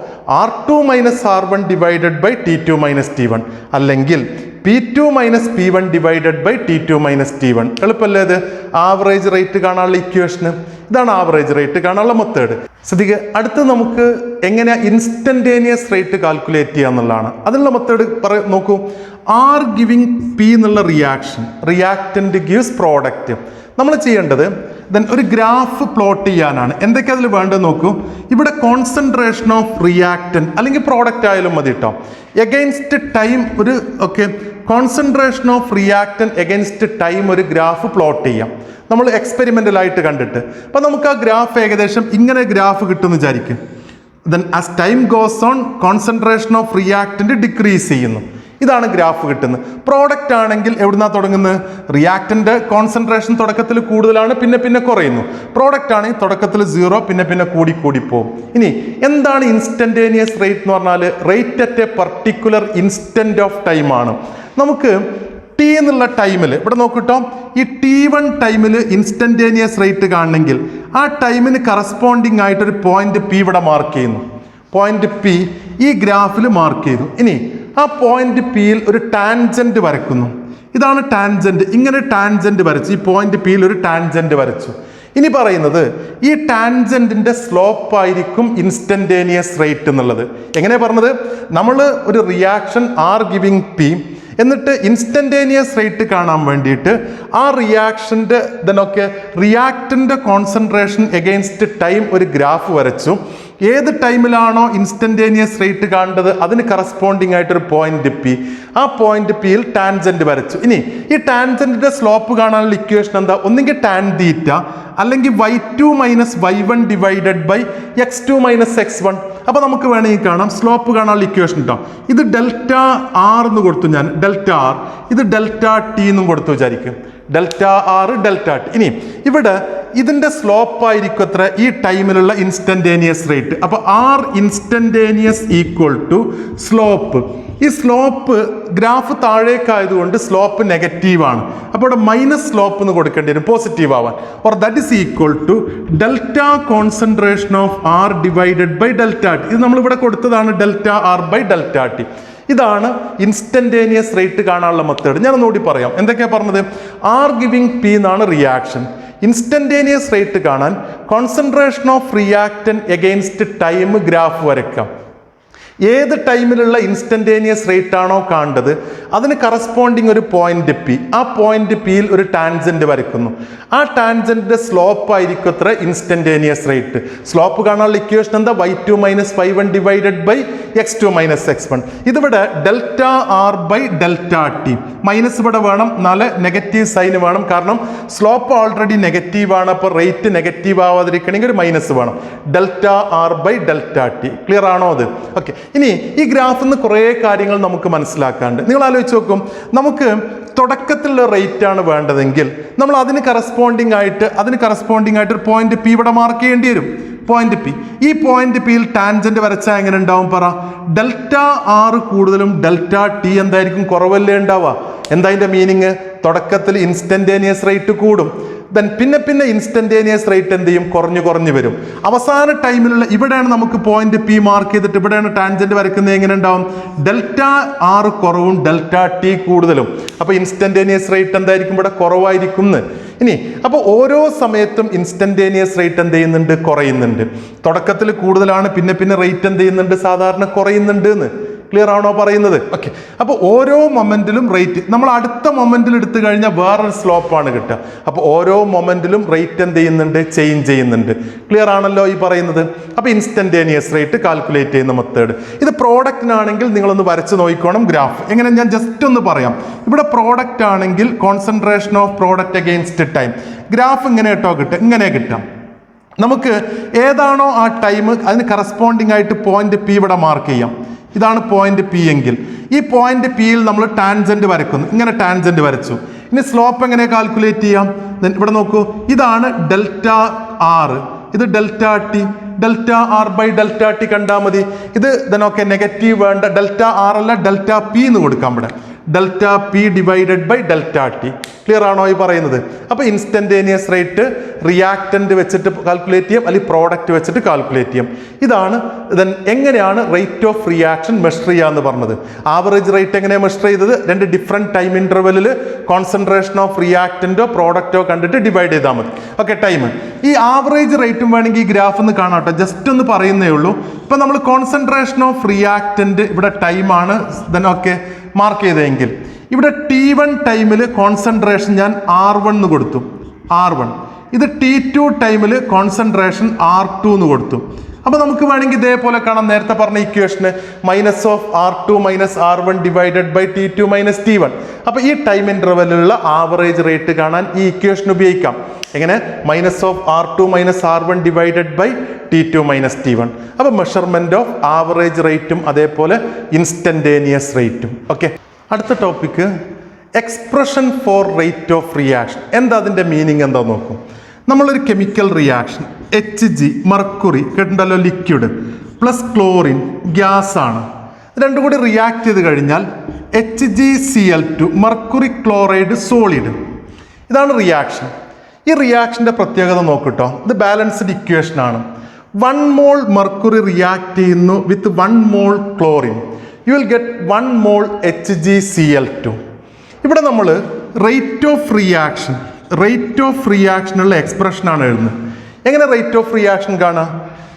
R2 minus R1 divided by T2 minus T1 അല്ലെങ്കിൽ P2 minus P1 divided by T2 minus T1. എളുപ്പമല്ലേ ഇത്? ആവറേജ് റേറ്റ് കാണാനുള്ള ഇക്വേഷന് ഇതാണ് ആവറേജ് റേറ്റ് കാണാനുള്ള മെത്തേഡ്. ശ്രദ്ധിക്കുക, അടുത്ത് നമുക്ക് എങ്ങനെയാ ഇൻസ്റ്റന്റേനിയസ് റേറ്റ് കാൽക്കുലേറ്റ് ചെയ്യുക എന്നുള്ളതാണ്. അതിനുള്ള മെത്തേഡ് നോക്കൂ. ആർ ഗിവിങ് പി എന്നുള്ള റിയാക്റ്റന്റ് ഗിവ്സ് പ്രോഡക്റ്റ്. നമ്മൾ ചെയ്യേണ്ടത് ഒരു ഗ്രാഫ് പ്ലോട്ട് ചെയ്യാനാണ്. എന്തൊക്കെ അതിൽ വേണ്ടത് നോക്കൂ. ഇവിടെ കോൺസെൻട്രേഷൻ ഓഫ് റിയാക്റ്റന്റ് അല്ലെങ്കിൽ പ്രോഡക്റ്റ് ആയാലും മതി കേട്ടോ. എഗെയിൻസ്റ്റ് ടൈം ഒരു concentration of reactant against time ഒരു ഗ്രാഫ് പ്ലോട്ട് ചെയ്യാം. നമ്മൾ എക്സ്പെരിമെൻ്റലായിട്ട് കണ്ടിട്ട്. അപ്പം നമുക്ക് ആ ഗ്രാഫ് ഏകദേശം ഇങ്ങനെ ഗ്രാഫ് കിട്ടുമെന്ന് വിചാരിക്കും. As time goes on concentration of reactant decrease ചെയ്യുന്നു. ഇതാണ് ഗ്രാഫ് കിട്ടുന്നത്. പ്രോഡക്റ്റ് ആണെങ്കിൽ എവിടുന്നാ തുടങ്ങുന്നത്? റിയാക്റ്റന്റ് കോൺസെൻട്രേഷൻ തുടക്കത്തിൽ കൂടുതലാണ്, പിന്നെ പിന്നെ കുറയുന്നു. പ്രോഡക്റ്റ് ആണെങ്കിൽ തുടക്കത്തിൽ 0, പിന്നെ പിന്നെ കൂടി പോകും. ഇനി എന്താണ് ഇൻസ്റ്റന്റേനിയസ് റേറ്റ് എന്ന് പറഞ്ഞാൽ rate at a particular instant of time ആണ്. നമുക്ക് ടി എന്നുള്ള ടൈമിൽ ഇവിടെ നോക്കിട്ടോ, ഈ T1 ടൈമിൽ ഇൻസ്റ്റന്റേനിയസ് റേറ്റ് കാണണമെങ്കിൽ ആ ടൈമിന് കറസ്പോണ്ടിങ് ആയിട്ടൊരു പോയിന്റ് പി ഇവിടെ മാർക്ക് ചെയ്യുന്നു. പോയിന്റ് പി ഈ ഗ്രാഫിൽ മാർക്ക് ചെയ്തു. ഇനി ആ പോയിന്റ് പിയിൽ ഒരു ടാൻജന്റ് വരക്കുന്നു. ഇതാണ് ടാൻജന്റ്. ഇങ്ങനെ ടാൻജന്റ് വരച്ചു. ഈ പോയിന്റ് പിയിൽ ഒരു ടാൻജന്റ് വരച്ചു. ഇനി പറയുന്നത് ഈ ടാൻജന്റിന്റെ സ്ലോപ്പ് ആയിരിക്കും ഇൻസ്റ്റന്റേനിയസ് റേറ്റ് എന്നുള്ളത്. എങ്ങനെ പറഞ്ഞത്? നമ്മൾ ഒരു റിയാക്ഷൻ ആർ ഗിവിങ് പി, എന്നിട്ട് ഇൻസ്റ്റന്റേനിയസ് റേറ്റ് കാണാൻ വേണ്ടിയിട്ട് ആ റിയാക്ഷൻ്റെ റിയാക്റ്റൻ്റെ കോൺസെൻട്രേഷൻ എഗെയിൻസ്റ്റ് ടൈം ഒരു ഗ്രാഫ് വരച്ചു. ഏത് ടൈമിലാണോ ഇൻസ്റ്റന്റേനിയസ് റേറ്റ് കാണേണ്ടത് അതിന് കറസ്പോണ്ടിങ് ആയിട്ടൊരു പോയിന്റ് പി, ആ പോയിന്റ് പിയിൽ ടാൻജന്റ് വരച്ചു. ഇനി ഈ ടാൻജന്റിന്റെ സ്ലോപ്പ് കാണാനുള്ള ഇക്വേഷൻ എന്താ? ഒന്നുകിൽ ടാൻ തീറ്റ അല്ലെങ്കിൽ y2 minus y1 divided by x2 minus x1. അപ്പോൾ നമുക്ക് വേണമെങ്കിൽ കാണാം സ്ലോപ്പ് കാണാനുള്ള ഇക്വേഷൻ കേട്ടോ. ഇത് ഡെൽറ്റ ആർ എന്ന് കൊടുത്തു ഞാൻ, ഡെൽറ്റ ആർ. ഇത് ഡെൽറ്റ ടി എന്നും കൊടുത്തു വിചാരിക്കും. Delta R delta T. ഇനി ഇവിടെ ഇതിൻ്റെ സ്ലോപ്പ് ആയിരിക്കും എത്ര? ഈ ടൈമിലുള്ള ഇൻസ്റ്റന്റേനിയസ് റേറ്റ്. അപ്പോൾ R instantaneous equal to slope. ഈ സ്ലോപ്പ് ഗ്രാഫ് താഴേക്കായതുകൊണ്ട് സ്ലോപ്പ് നെഗറ്റീവാണ്. അപ്പോൾ ഇവിടെ മൈനസ് സ്ലോപ്പ് എന്ന് കൊടുക്കേണ്ടി വരും പോസിറ്റീവ് ആവാൻ. Or that is equal to delta concentration of R divided by delta T. ഇത് നമ്മളിവിടെ കൊടുത്തതാണ് delta R by delta T. ഇതാണ് ഇൻസ്റ്റന്റേനിയസ് റേറ്റ് കാണാനുള്ള മെത്തേഡ്. ഞാൻ ഒന്നുകൂടി പറയാം. എന്തൊക്കെയാണ് പറഞ്ഞത്? ആർ ഗിവിങ് പി എന്നാണ് റിയാക്ഷൻ. ഇൻസ്റ്റന്റേനിയസ് റേറ്റ് കാണാൻ concentration of reactant against time graph വരയ്ക്കാം. ഏത് ടൈമിലുള്ള ഇൻസ്റ്റന്റേനിയസ് റേറ്റ് ആണോ കാണേണ്ടത് അതിന് കറസ്പോണ്ടിങ് ഒരു പോയിന്റ് പി, ആ പോയിന്റ് പിയിൽ ഒരു ടാൻജന്റ് വരയ്ക്കുന്നു. ആ ടാൻജന്റിന്റെ സ്ലോപ്പ് ആയിരിക്കും എത്ര? Instantaneous rate. സ്ലോപ്പ് കാണാനുള്ള ഇക്വേഷൻ എന്താ? y2 minus y1 divided by x2 minus x1. ഇതിവിടെ delta R by delta T. Minus ഇവിടെ വേണം, നാല് നെഗറ്റീവ് സൈൻ വേണം. കാരണം സ്ലോപ്പ് ഓൾറെഡി നെഗറ്റീവാണ്. അപ്പോൾ റേറ്റ് നെഗറ്റീവ് ആവാതിരിക്കണമെങ്കിൽ ഒരു മൈനസ് വേണം. Delta R by delta T. Clear ആണോ അത്? ഓക്കെ. ഇനി ഈ ഗ്രാഫിൽ നിന്ന് കുറേ കാര്യങ്ങൾ നമുക്ക് മനസ്സിലാക്കാണ്ട്. നിങ്ങൾ ആലോചിച്ച് നോക്കും, നമുക്ക് തുടക്കത്തിലുള്ള റേറ്റ് ആണ് വേണ്ടതെങ്കിൽ നമ്മൾ അതിന് കറസ്പോണ്ടിങ് ആയിട്ട് ഒരു പോയിന്റ് പി ഇവിടെ മാർക്ക് ചെയ്യേണ്ടി വരും. Point P. ഈ പോയിന്റ് പിയിൽ ടാൻജന്റ് വരച്ചാൽ എങ്ങനെ ഉണ്ടാവും? പറ. ഡെൽറ്റ ആർ കൂടുതലും ഡെൽറ്റ ടി എന്തായിരിക്കും? കുറവല്ലേ ഉണ്ടാവുക. എന്താ അതിൻ്റെ മീനിങ്? തുടക്കത്തിൽ ഇൻസ്റ്റന്റേനിയസ് റേറ്റ് കൂടും. പിന്നെ ഇൻസ്റ്റന്റേനിയസ് റേറ്റ് എന്ത് ചെയ്യും? കുറഞ്ഞു വരും. അവസാന ടൈമിലുള്ള ഇവിടെയാണ് നമുക്ക് പോയിന്റ് പി മാർക്ക് ചെയ്തിട്ട് ഇവിടെയാണ് ടാൻജന്റ് വരയ്ക്കുന്നത്. എങ്ങനെ ഉണ്ടാവും? ഡെൽറ്റ ആർ കുറവും ഡെൽറ്റ ടി കൂടുതലും. അപ്പോൾ ഇൻസ്റ്റന്റേനിയസ് റേറ്റ് എന്തായിരിക്കും? ഇവിടെ കുറവായിരിക്കും. ഇനി അപ്പോൾ ഓരോ സമയത്തും ഇൻസ്റ്റന്റേനിയസ് റേറ്റ് എന്ത് ചെയ്യുന്നുണ്ട്? കുറയുന്നുണ്ട്. തുടക്കത്തിൽ കൂടുതലാണ്, പിന്നെ റേറ്റ് എന്ത് ചെയ്യുന്നുണ്ട്? സാധാരണ കുറയുന്നുണ്ട് എന്ന്. ക്ലിയർ ആണോ പറയുന്നത്? ഓക്കെ. അപ്പോൾ ഓരോ മൊമെന്റിലും റേറ്റ് നമ്മൾ അടുത്ത മൊമെന്റിൽ എടുത്തു കഴിഞ്ഞാൽ വേറൊരു സ്ലോപ്പാണ് കിട്ടുക. അപ്പോൾ ഓരോ മൊമെന്റിലും റേറ്റ് എന്ത് ചെയ്യുന്നുണ്ട്? ചേഞ്ച് ചെയ്യുന്നുണ്ട്. ക്ലിയർ ആണല്ലോ ഈ പറയുന്നത്? അപ്പോൾ ഇൻസ്റ്റന്റേനിയസ് റേറ്റ് കാൽക്കുലേറ്റ് ചെയ്യുന്ന മെത്തേഡ് ഇത്. പ്രോഡക്റ്റിനാണെങ്കിൽ നിങ്ങളൊന്ന് വരച്ച് നോക്കിക്കോണം ഗ്രാഫ്. എങ്ങനെ? ഞാൻ ജസ്റ്റ് ഒന്ന് പറയാം. ഇവിടെ പ്രോഡക്റ്റ് ആണെങ്കിൽ concentration of product against time graph ഇങ്ങനെ കേട്ടോ കിട്ടുക. ഇങ്ങനെ കിട്ടാം. നമുക്ക് ഏതാണോ ആ ടൈം അതിന് കറസ്പോണ്ടിങ് ആയിട്ട് പോയിന്റ് പി ഇവിടെ മാർക്ക് ചെയ്യാം. ഇതാണ് പോയിന്റ് പി എങ്കിൽ ഈ പോയിന്റ് പിയിൽ നമ്മൾ ടാൻജന്റ് വരക്കുന്നു. ഇങ്ങനെ ടാൻജന്റ് വരച്ചു. ഇനി സ്ലോപ്പ് എങ്ങനെ കാൽക്കുലേറ്റ് ചെയ്യാം? ഇവിടെ നോക്കൂ, ഇതാണ് ഡെൽറ്റ ആർ, ഇത് delta T. Delta R by delta T കണ്ടാൽ മതി. ഇത് ഓക്കെ, നെഗറ്റീവ് വേണ്ട, ഡെൽറ്റ ആർ അല്ല ഡെൽറ്റ പി എന്ന് കൊടുക്കാം. ഇവിടെ delta P divided by delta T. Clear ആണോ ഈ പറയുന്നത്? അപ്പോൾ ഇൻസ്റ്റന്റേനിയസ് റേറ്റ് റിയാക്റ്റന്റ് വെച്ചിട്ട് കാൽക്കുലേറ്റ് ചെയ്യാം, അല്ലെങ്കിൽ പ്രോഡക്റ്റ് വെച്ചിട്ട് കാൽക്കുലേറ്റ് ചെയ്യാം. ഇതാണ് എങ്ങനെയാണ് റേറ്റ് ഓഫ് റിയാക്ഷൻ മെഷർ ചെയ്യുക എന്ന് പറഞ്ഞത്. ആവറേജ് റേറ്റ് എങ്ങനെയാണ് മെഷർ ചെയ്തത്? രണ്ട് ഡിഫറെൻറ്റ് ടൈം ഇൻ്റർവെല്ലിൽ കോൺസെൻട്രേഷൻ ഓഫ് റിയാക്റ്റൻറ്റോ പ്രോഡക്റ്റോ കണ്ടിട്ട് ഡിവൈഡ് ചെയ്താൽ മതി. Okay, time. ഈ ആവറേജ് റേറ്റും വേണമെങ്കിൽ ഈ ഗ്രാഫ് ഒന്ന് കാണാട്ടോ, ജസ്റ്റ് ഒന്ന് പറയുന്നേ ഉള്ളൂ. ഇപ്പം നമ്മൾ കോൺസെൻട്രേഷൻ ഓഫ് റിയാക്റ്റൻറ്റ് ഇവിടെ ടൈമാണ് ഓക്കെ മാർക്ക് ചെയ്തതെങ്കിൽ ഇവിടെ T1 ടൈമിൽ കോൺസെൻട്രേഷൻ ഞാൻ R1 എന്ന് കൊടുത്തു, R1. ഇത് T2 ടൈമിൽ കോൺസെൻട്രേഷൻ R2 എന്ന് കൊടുത്തു. അപ്പോൾ നമുക്ക് വേണമെങ്കിൽ ഇതേപോലെ കാണാം, നേരത്തെ പറഞ്ഞ ഇക്വേഷന് minus of R2 minus R1 divided by T2 minus T1. അപ്പോൾ ഈ ടൈം ഇൻ്റർവെല്ലിലുള്ള ആവറേജ് റേറ്റ് കാണാൻ ഈ ഇക്വേഷൻ ഉപയോഗിക്കാം. എങ്ങനെ? Minus of R2 minus R1 divided by T2 minus T1. അപ്പോൾ മെഷർമെൻറ്റ് ഓഫ് ആവറേജ് റേറ്റും അതേപോലെ ഇൻസ്റ്റന്റേനിയസ് റേറ്റും. ഓക്കെ, അടുത്ത topic expression for rate of reaction. എന്താ അതിൻ്റെ മീനിങ് എന്താ നോക്കും. നമ്മളൊരു കെമിക്കൽ റിയാക്ഷൻ HG മർക്കുറി കേട്ടിട്ടുണ്ടല്ലോ, ലിക്വിഡ് പ്ലസ് ക്ലോറിൻ ഗ്യാസ് ആണ്. രണ്ടും കൂടി റിയാക്ട് ചെയ്ത് കഴിഞ്ഞാൽ HgCl2 മർക്കുറി ക്ലോറൈഡ് സോളിഡ്. ഇതാണ് റിയാക്ഷൻ. ഈ റിയാക്ഷൻ്റെ പ്രത്യേകത നോക്കിട്ടോ, ഇത് ബാലൻസ്ഡ് ഇക്വേഷൻ ആണ്. 1 മോൾ മെർക്കുറി റിയാക്ട് ചെയ്യുന്നു with 1 mole chlorine, you will get 1 mole HgCl2. ഇവിടെ നമ്മൾ റേറ്റ് ഓഫ് റിയാക്ഷനുള്ള എക്സ്പ്രഷനാണ് എഴുതുന്നത്. എങ്ങനെ റേറ്റ് ഓഫ് റിയാക്ഷൻ കാണാം?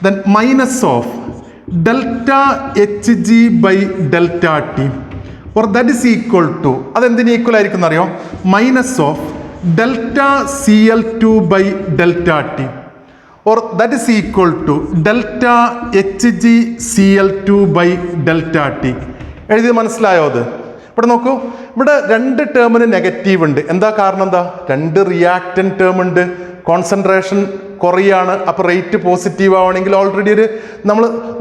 Then minus of delta HG by delta T, or that is equal to, അതെന്തിന് ഈക്വൽ ആയിരിക്കും എന്നറിയോ? Minus of delta CL2 by delta T, or that is equal to delta HgCl2 by delta T. എഴുതി മനസ്സിലായോ? അത് ഇവിടെ നോക്കൂ, ഇവിടെ രണ്ട് ടേമിന് നെഗറ്റീവ് ഉണ്ട്. എന്താ കാരണം? എന്താ? രണ്ട് റിയാക്റ്റൻ ടേം ഉണ്ട്, കോൺസെൻട്രേഷൻ കുറയാണ്. അപ്പോൾ റേറ്റ് പോസിറ്റീവ് ആവണമെങ്കിൽ ഓൾറെഡി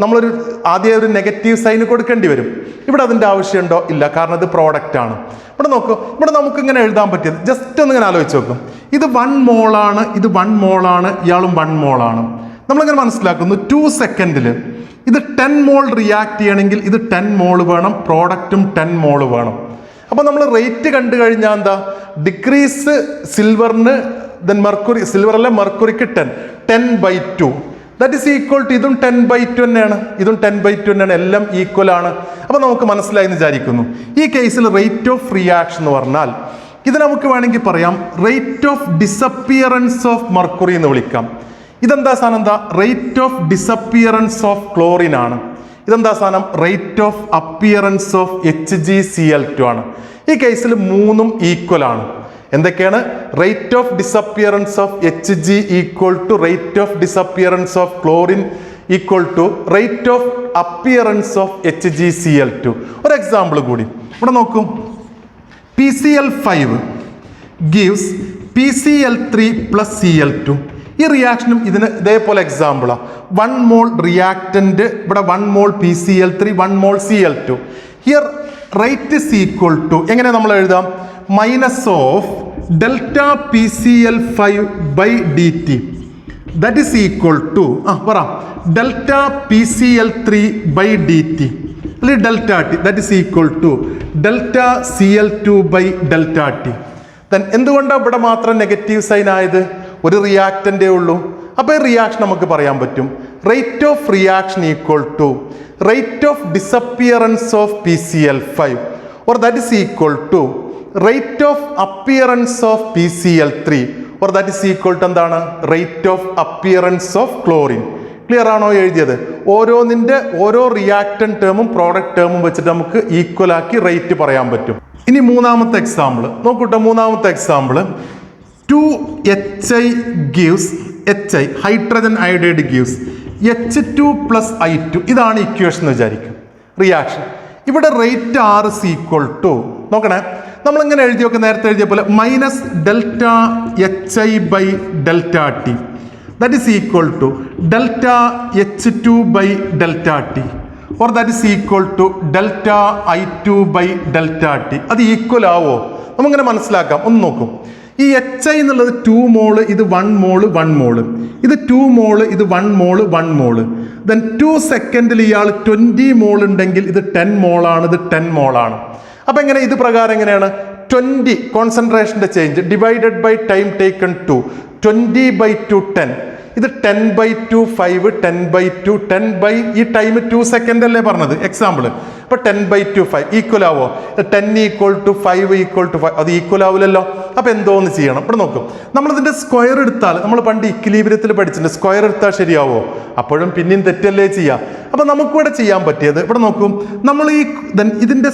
നമ്മളൊരു ആദ്യം ഒരു നെഗറ്റീവ് സൈന് കൊടുക്കേണ്ടി വരും. ഇവിടെ അതിൻ്റെ ആവശ്യമുണ്ടോ? ഇല്ല, കാരണം ഇത് പ്രോഡക്റ്റ് ആണ്. ഇവിടെ നോക്കൂ, ഇവിടെ നമുക്ക് ഇങ്ങനെ എഴുതാൻ പറ്റിയത് ജസ്റ്റ് ഒന്നിങ്ങനെ ആലോചിച്ച് നോക്കും. ഇത് 1 മോളാണ്, ഇത് 1 മോളാണ്, ഇയാളും 1 മോളാണ്. നമ്മളിങ്ങനെ മനസ്സിലാക്കുന്നു 2 സെക്കൻഡിൽ ഇത് 10 മോൾ റിയാക്ട് ചെയ്യണമെങ്കിൽ ഇത് 10 മോൾ വേണം, പ്രോഡക്റ്റും 10 മോൾ വേണം. അപ്പോൾ നമ്മൾ റേറ്റ് കണ്ടു കഴിഞ്ഞാൽ എന്താ? ഡിക്രീസ് സിൽവറിന്, ദെൻ മെർക്കുറി, സിൽവറല്ല മെർക്കുറിക്ക് 10/2, ദാറ്റ് ഈസ് ഈക്വൽ ടു ഇതും 10/2 തന്നെയാണ്, ഇതും 10/2 തന്നെയാണ്, എല്ലാം ഈക്വൽ ആണ്. അപ്പോൾ നമുക്ക് മനസ്സിലായി എന്ന് വിചാരിക്കുന്നു. ഈ കേസിൽ റേറ്റ് ഓഫ് റിയാക്ഷൻ എന്ന് പറഞ്ഞാൽ ഇത് നമുക്ക് വേണമെങ്കിൽ പറയാം rate of disappearance of mercury എന്ന് വിളിക്കാം. ഇതെന്താ സാധനം? എന്താ? Rate of disappearance of chlorine ആണ്. ഇതെന്താ സാധനം? Rate of appearance of HgCl2 ആണ്. ഈ കേസിൽ മൂന്നും ഈക്വൽ ആണ്. എന്തൊക്കെയാണ്? Rate of disappearance of Hg equal to rate of disappearance of chlorine equal to rate of appearance of HgCl2. ഒരു എക്സാമ്പിൾ കൂടി ഇവിടെ നോക്കൂ. PCl5 gives PCl3 plus Cl2. ഈ റിയാക്ഷനും ഇതിന് ഇതേപോലെ എക്സാമ്പിളാണ്. 1 മോൾ റിയാക്റ്റന്റ്, ഇവിടെ 1 mole PCl3, 1 mole Cl2. Here rate is equal to, എങ്ങനെ നമ്മൾ എഴുതാം? Minus of delta PCl5 by DT, that is equal to പറ ഡെൽറ്റ PCl3 ബൈ DT, അല്ലെങ്കിൽ delta T, that is equal to delta CL2 by delta T. Then എന്തുകൊണ്ടാണ് ഇവിടെ മാത്രം negative sign ആയത്? ഒരു റിയാക്റ്റൻ്റേ ഉള്ളൂ. അപ്പോൾ ഈ റിയാക്ഷൻ നമുക്ക് പറയാൻ പറ്റും rate of reaction equal to rate of disappearance of PCl5, or that is equal to rate of appearance of PCl3, or that is equal to എന്താണ്? Rate of appearance of chlorine. Clear ആണോ എഴുതിയത്? ഓരോന്നിൻ്റെ ഓരോ reactant ടേമും product ടേമും വെച്ചിട്ട് നമുക്ക് equal ആക്കി rate പറയാൻ പറ്റും. ഇനി മൂന്നാമത്തെ എക്സാമ്പിൾ നോക്കൂട്ടോ. മൂന്നാമത്തെ example 2HI gives HI hydrogen iodide gives H2 plus I2. ഇതാണ് ഇക്വേഷൻ എന്ന് വിചാരിക്കും. റിയാക്ഷൻ ഇവിടെ rate R is equal to, നോക്കണേ, നമ്മളിങ്ങനെ എഴുതിയൊക്കെ നേരത്തെ എഴുതിയ പോലെ minus delta HI by delta T. that is equal to delta H2 by delta T, or that is equal to delta I2 by delta T. അത് equal ആവോ? നമുക്കിങ്ങനെ മനസ്സിലാക്കാം. ഒന്ന് നോക്കും. ഈ എച്ച് ഐ എന്നുള്ളത് 2 മോള്, ഇത് 1 മോള് 1 മോള്, ഇത് 2 മോള്, ഇത് 1 മോള് 1 മോള്. ദെൻ 2 സെക്കൻഡിൽ ഇയാൾ 20 മോൾ ഉണ്ടെങ്കിൽ ഇത് 10 മോളാണ്, ഇത് 10 മോളാണ്. അപ്പം എങ്ങനെ ഇത് പ്രകാരം എങ്ങനെയാണ് 20 കോൺസെൻട്രേഷൻ്റെ change divided by time taken 2, 20/2 10. ഇത് 10/2 5, 10/2 10 ബൈ ഈ ടൈം 2 സെക്കൻഡ് അല്ലേ പറഞ്ഞത് എക്സാമ്പിൾ. അപ്പോൾ 10/2 5 ഈക്വൽ ആവോ? 10 = 5 = 5 അത് ഈക്വൽ ആവില്ലല്ലോ. അപ്പോൾ എന്തോന്ന് ചെയ്യണം? ഇവിടെ നോക്കും. നമ്മളിതിൻ്റെ സ്ക്വയർ എടുത്താൽ, നമ്മൾ പണ്ട് ഇക്വിലിബ്രിയത്തിൽ പഠിച്ചിട്ടുണ്ട്, സ്ക്വയർ എടുത്താൽ ശരിയാവോ? അപ്പോഴും പിന്നെയും തെറ്റല്ലേ ചെയ്യാം. അപ്പോൾ നമുക്കിവിടെ ചെയ്യാൻ പറ്റിയത് ഇവിടെ നോക്കും. നമ്മൾ ഈ ഇതിൻ്റെ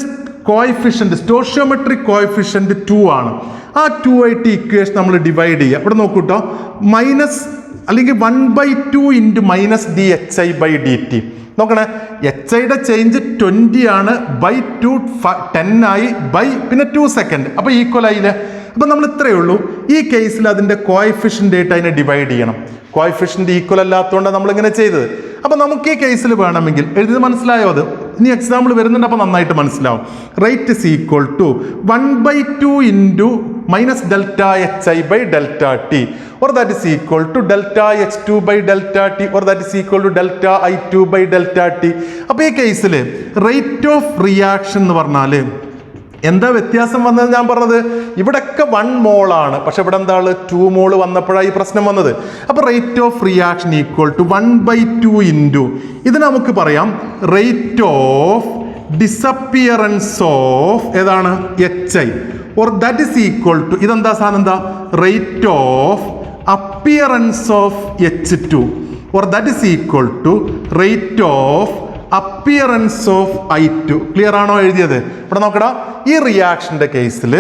കോഎഫിഷ്യൻറ്റ്, സ്റ്റോഷിയോമെട്രിക് കോഎഫിഷ്യൻറ്റ് 2 ആണ്. ആ 2 ആയിട്ട് ഇക്വേഷൻ നമ്മൾ ഡിവൈഡ് ചെയ്യുക. ഇവിടെ നോക്കൂ കേട്ടോ, മൈനസ് അല്ലെങ്കിൽ 1/2 ഇൻറ്റു മൈനസ് dHi/dt. നോക്കണേ, എച്ച് ഐയുടെ ചേഞ്ച് 20 ആണ്, ബൈ 2 10 ആയി, ബൈ പിന്നെ 2 സെക്കൻഡ്, അപ്പോൾ ഈക്വൽ ആയില്ലേ. അപ്പം നമ്മൾ ഇത്രയേ ഉള്ളൂ. ഈ കേസിൽ അതിൻ്റെ കോഎഫിഷ്യൻ്റ് ആയിട്ട് അതിനെ ഡിവൈഡ് ചെയ്യണം. കോഎഫിഷ്യൻ്റ് ഈക്വൽ അല്ലാത്തതുകൊണ്ടാണ് നമ്മളിങ്ങനെ ചെയ്തത്. അപ്പം നമുക്ക് ഈ കേസിൽ വേണമെങ്കിൽ എഴുതി മനസ്സിലായോ? അത് ഇനി എക്സാമ്പിൾ വരുന്നുണ്ട്, അപ്പോൾ നന്നായിട്ട് മനസ്സിലാവും. Rate is equal to 1/2 into minus delta H I by delta T, or that is equal to delta H2 by delta T, or that is equal to delta I2 by delta T. അപ്പോൾ ഈ കേസിൽ rate of reaction എന്ന് പറഞ്ഞാൽ എന്താ വ്യത്യാസം വന്നത്? ഞാൻ പറഞ്ഞത് ഇവിടെയൊക്കെ 1 മോളാണ്, പക്ഷെ ഇവിടെ എന്താണ് 2 മോൾ വന്നപ്പോഴാണ് ഈ പ്രശ്നം വന്നത്. അപ്പോൾ rate of reaction equal to 1/2 into ഇത് നമുക്ക് പറയാം റേറ്റ് ഓഫ് ഡിസപ്പിയറൻസ് ഓഫ് ഏതാണ് H I, or that is equal to ഇതെന്താ സാധനം എന്താ rate of appearance of H2, or that is equal to rate of appearance of I2. Clear ആണോ എഴുതിയത്? ഇവിടെ നോക്കടാ, ഈ റിയാക്ഷൻ്റെ കേസിൽ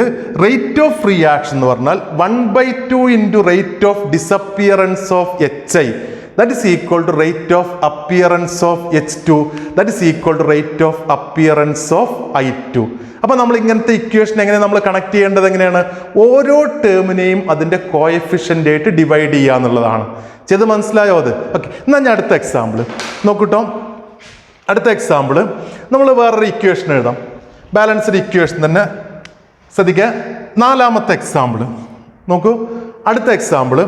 റേറ്റ് ഓഫ് റിയാക്ഷൻ എന്ന് പറഞ്ഞാൽ 1/2 into rate of disappearance of H I, that is equal to rate of appearance of H2, that is equal to rate of appearance of I2. അപ്പോൾ നമ്മൾ ഇങ്ങനത്തെ ഇക്വേഷൻ എങ്ങനെ നമ്മൾ കണക്ട് ചെയ്യേണ്ടത് എങ്ങനെയാണ്? ഓരോ ടേമിനെയും അതിൻ്റെ കോഎഫിഷ്യൻ്റ് ആയിട്ട് ഡിവൈഡ് ചെയ്യുക എന്നുള്ളതാണ്. ചെയ്ത് മനസ്സിലായോ അത്? ഓക്കെ, എന്നാൽ ഞാൻ അടുത്ത എക്സാമ്പിൾ നോക്കൂട്ടോ. അടുത്ത എക്സാമ്പിൾ നമ്മൾ വേറൊരു ഇക്വേഷൻ എഴുതാം, ബാലൻസ്ഡ് ഇക്വേഷൻ തന്നെ. ശ്രദ്ധിക്കുക, 4ാമത്തെ എക്സാമ്പിൾ നോക്കൂ. അടുത്ത example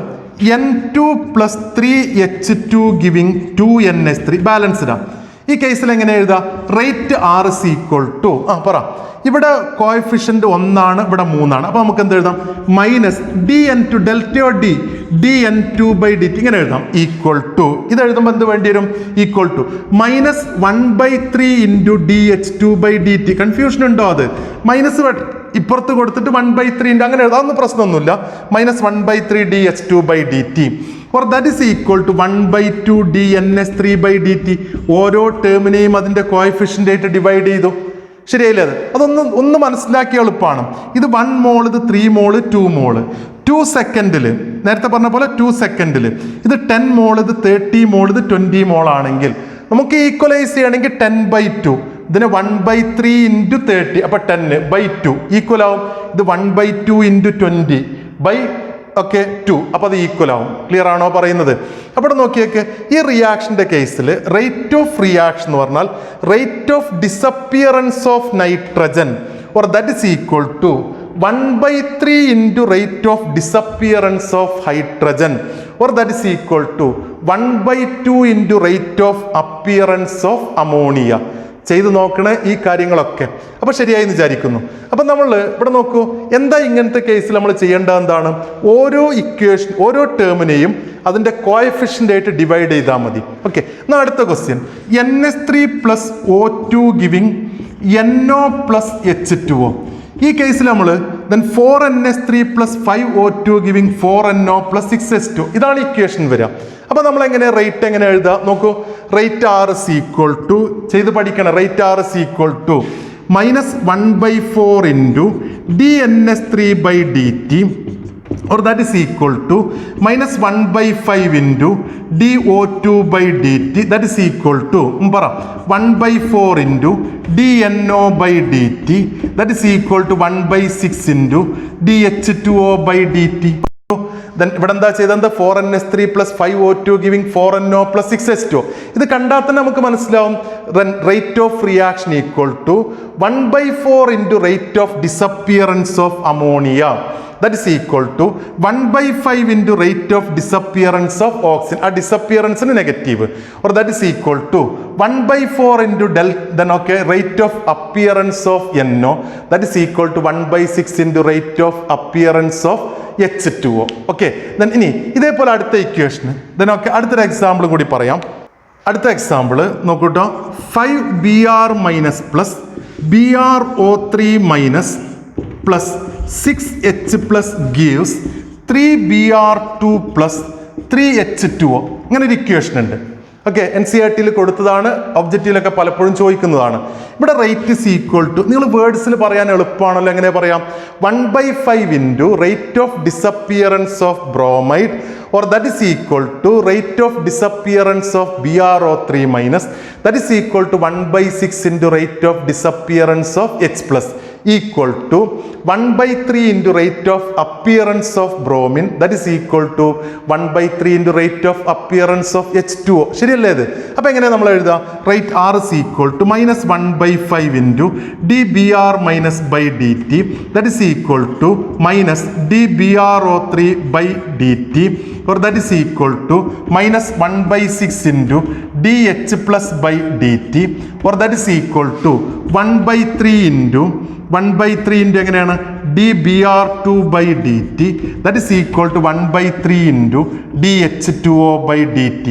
N2 + 3H2 giving 2NH3 ബാലൻസ്ഡാണ്. ഈ കേസിൽ എങ്ങനെ എഴുതാം? Rate R is equal to പറ, ഇവിടെ കോഎഫിഷ്യൻ്റ് 1 ആണ്, ഇവിടെ 3 ആണ്. അപ്പോൾ നമുക്ക് എന്ത് എഴുതാം? മൈനസ് dN2 ഡെൽറ്റയോ dN2/dt ഇങ്ങനെ എഴുതാം, ഈക്വൽ ടു ഇത് എഴുതുമ്പോൾ എന്ത് വേണ്ടി വരും? Equal to minus 1/3 into dH2/dt. Confusion ഉണ്ടോ? അത് മൈനസ് ഇപ്പുറത്ത് കൊടുത്തിട്ട് 1/3 ഇൻറ്റു അങ്ങനെ എഴുതാം, അതൊന്നും പ്രശ്നമൊന്നുമില്ല. Minus 1/3 dH2/dt, or that is equal to 1/2 dNH3/dt. ഓരോ ടേമിനെയും അതിൻ്റെ കോഎഫിഷ്യൻ്റ് ആയിട്ട് ഡിവൈഡ് ചെയ്തു. ശരിയല്ലേ? അതൊന്ന് മനസ്സിലാക്കിയ എളുപ്പമാണ്. ഇത് 1 മോൾ, ഇത് 3 മോള് 2 മോള്. 2 സെക്കൻഡിൽ നേരത്തെ പറഞ്ഞ പോലെ 2 സെക്കൻഡിൽ ഇത് 10 മോൾ, ഇത് 30 മോൾ, ഇത് 20 മോൾ ആണെങ്കിൽ നമുക്ക് ഈക്വലൈസ് ചെയ്യണമെങ്കിൽ 10/2, ഇതിന് 1/3 ഇൻറ്റു 30, അപ്പോൾ 10/2 ഈക്വൽ ആവും. ഇത് 1/2 ഇൻറ്റു 20 ബൈ 2, അപ്പോൾ അത് ഈക്വൽ ആവും. ക്ലിയർ ആണോ പറയുന്നത്? അപ്പോൾ നോക്കിയേക്ക്, ഈ റിയാക്ഷൻ്റെ കേസിൽ റേറ്റ് ഓഫ് റിയാക്ഷൻ എന്ന് പറഞ്ഞാൽ rate of disappearance of nitrogen, or that is equal to 1/3 into rate of disappearance of hydrogen, or that is equal to 1/2 into rate of appearance of ammonia. ചെയ്ത് നോക്കണേ ഈ കാര്യങ്ങളൊക്കെ. അപ്പോൾ ശരിയായി വിചാരിക്കുന്നു. അപ്പം നമ്മൾ ഇവിടെ നോക്കൂ, എന്താ ഇങ്ങനത്തെ കേസിൽ നമ്മൾ ചെയ്യേണ്ടത് എന്താണ്? ഓരോ ഇക്വേഷൻ, ഓരോ ടേമിനെയും അതിൻ്റെ കോഎഫിഷ്യൻ്റ് ആയിട്ട് ഡിവൈഡ് ചെയ്താൽ മതി. ഓക്കെ, എന്നാൽ അടുത്ത question NH3 + O2 giving NO + H2O. ഈ കേസിൽ നമ്മൾ 4NH3 + 5O2 giving 4NO + 6H2. ഇതാണ് ഇക്വേഷൻ വരിക. അപ്പോൾ നമ്മൾ എങ്ങനെ റേറ്റ് എങ്ങനെ എഴുതാം നോക്കൂ. Rate R is equal to ചെയ്ത് പഠിക്കണം. Rate R is equal to minus 1/4 into dNH3/dt, or that is equal to minus 1/5 into dO2/dt, that is equal to 1/4 into dNO/dt, that is equal to 1/6 into dH2O/dt. Then ഇവിടെ എന്താ ചെയ്തത് 4NH3 plus 5O2 giving 4NO plus 6H2O. ഇത് കണ്ടാൽ തന്നെ നമുക്ക് മനസ്സിലാവും rate of reaction equal to 1/4 into rate of disappearance of ammonia. That is equal to 1/5 into rate of disappearance of oxygen. A disappearance is negative. Or that is equal to 1/4 into then okay, rate of appearance of NO. That is equal to 1/6 into rate of appearance of H2O. Okay. Then ini ഇതേപോലെ അടുത്ത equation. Then okay, അടുത്തൊരു example കൂടി പറയാം. അടുത്ത example നോക്കൂട്ടോ, 5Br minus plus BrO3 minus plus 6H plus gives 3Br2 plus 3H2O. അങ്ങനെ ഒരു equation ഉണ്ട്. Okay, NCERT കൊടുത്തതാണ്, ഒബ്ജക്റ്റീവിലൊക്കെ പലപ്പോഴും ചോദിക്കുന്നതാണ്. ഇവിടെ റേറ്റ് ഇസ് ഈക്വൽ ടു, നിങ്ങൾ വേർഡ്സിൽ പറയാൻ എളുപ്പമാണല്ലോ, എങ്ങനെ പറയാം, 1/5 into rate of disappearance of bromide, or that is equal to rate of disappearance of BrO3 minus, that is equal to 1/6 into rate of disappearance of H plus, equal to 1/3 into rate of appearance of bromine, that is equal to 1/3 into rate of appearance of H2O. ശരിയല്ലേ ഇത്? അപ്പോൾ എങ്ങനെ നമ്മൾ എഴുതാം? Rate R is equal to minus 1/5 into dBr minus by dt, that is equal to minus dBrO3 by dt, or that is equal to minus 1/6 into dH plus by dt, or that is equal to 1/3 into എങ്ങനെയാണ് dBr2 by dt, that is equal to 1/3 into dH2O by dt.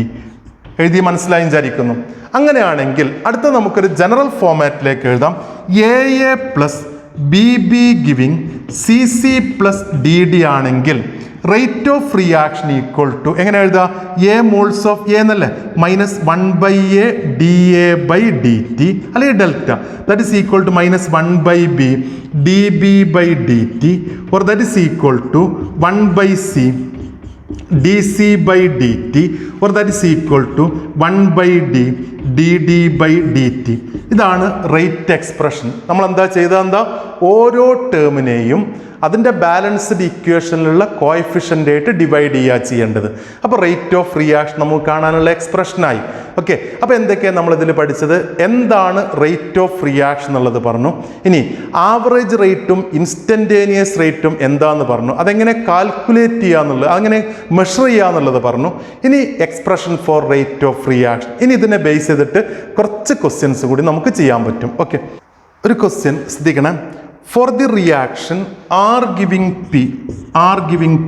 എഴുതി മനസ്സിലായി വിചാരിക്കുന്നു. അങ്ങനെയാണെങ്കിൽ അടുത്ത നമുക്കൊരു general ഫോമാറ്റിലേക്ക് എഴുതാം. AA plus BB giving CC plus DD ആണെങ്കിൽ rate of reaction equal to എങ്ങനെ എഴുതാം? A മോൾസ് ഓഫ് A എന്നല്ലേ, minus 1/A DA by DT അല്ലെങ്കിൽ delta, that is equal to minus 1/B DB by DT, or that is equal to 1/C DC by DT, or that is equal to 1/D DD by DT. ഇതാണ് rate expression. നമ്മൾ എന്താ ചെയ്താൽ ഓരോ ടേമിനെയും അതിൻ്റെ balanced ഇക്വേഷനിലുള്ള coefficient ആയിട്ട് divide ചെയ്യേണ്ടത്. അപ്പോൾ rate of reaction നമുക്ക് കാണാനുള്ള എക്സ്പ്രഷനായി. ഓക്കെ, അപ്പോൾ എന്തൊക്കെയാണ് നമ്മളിതിൽ പഠിച്ചത്? എന്താണ് റേറ്റ് ഓഫ് റിയാക്ഷൻ എന്നുള്ളത് പറഞ്ഞു. ഇനി ആവറേജ് റേറ്റും ഇൻസ്റ്റൻറ്റേനിയസ് റേറ്റും എന്താണെന്ന് പറഞ്ഞു. അതെങ്ങനെ കാൽക്കുലേറ്റ് ചെയ്യാന്നുള്ളത്, അങ്ങനെ മെഷർ ചെയ്യാന്നുള്ളത് പറഞ്ഞു. ഇനി expression for rate of reaction. ഇനി ഇതിനെ ബേസ് ചെയ്തിട്ട് കുറച്ച് ക്വസ്റ്റ്യൻസ് കൂടി നമുക്ക് ചെയ്യാൻ പറ്റും. ഓക്കെ, ഒരു ക്വസ്റ്റ്യൻ ശ്രദ്ധിക്കണം. For the reaction R giving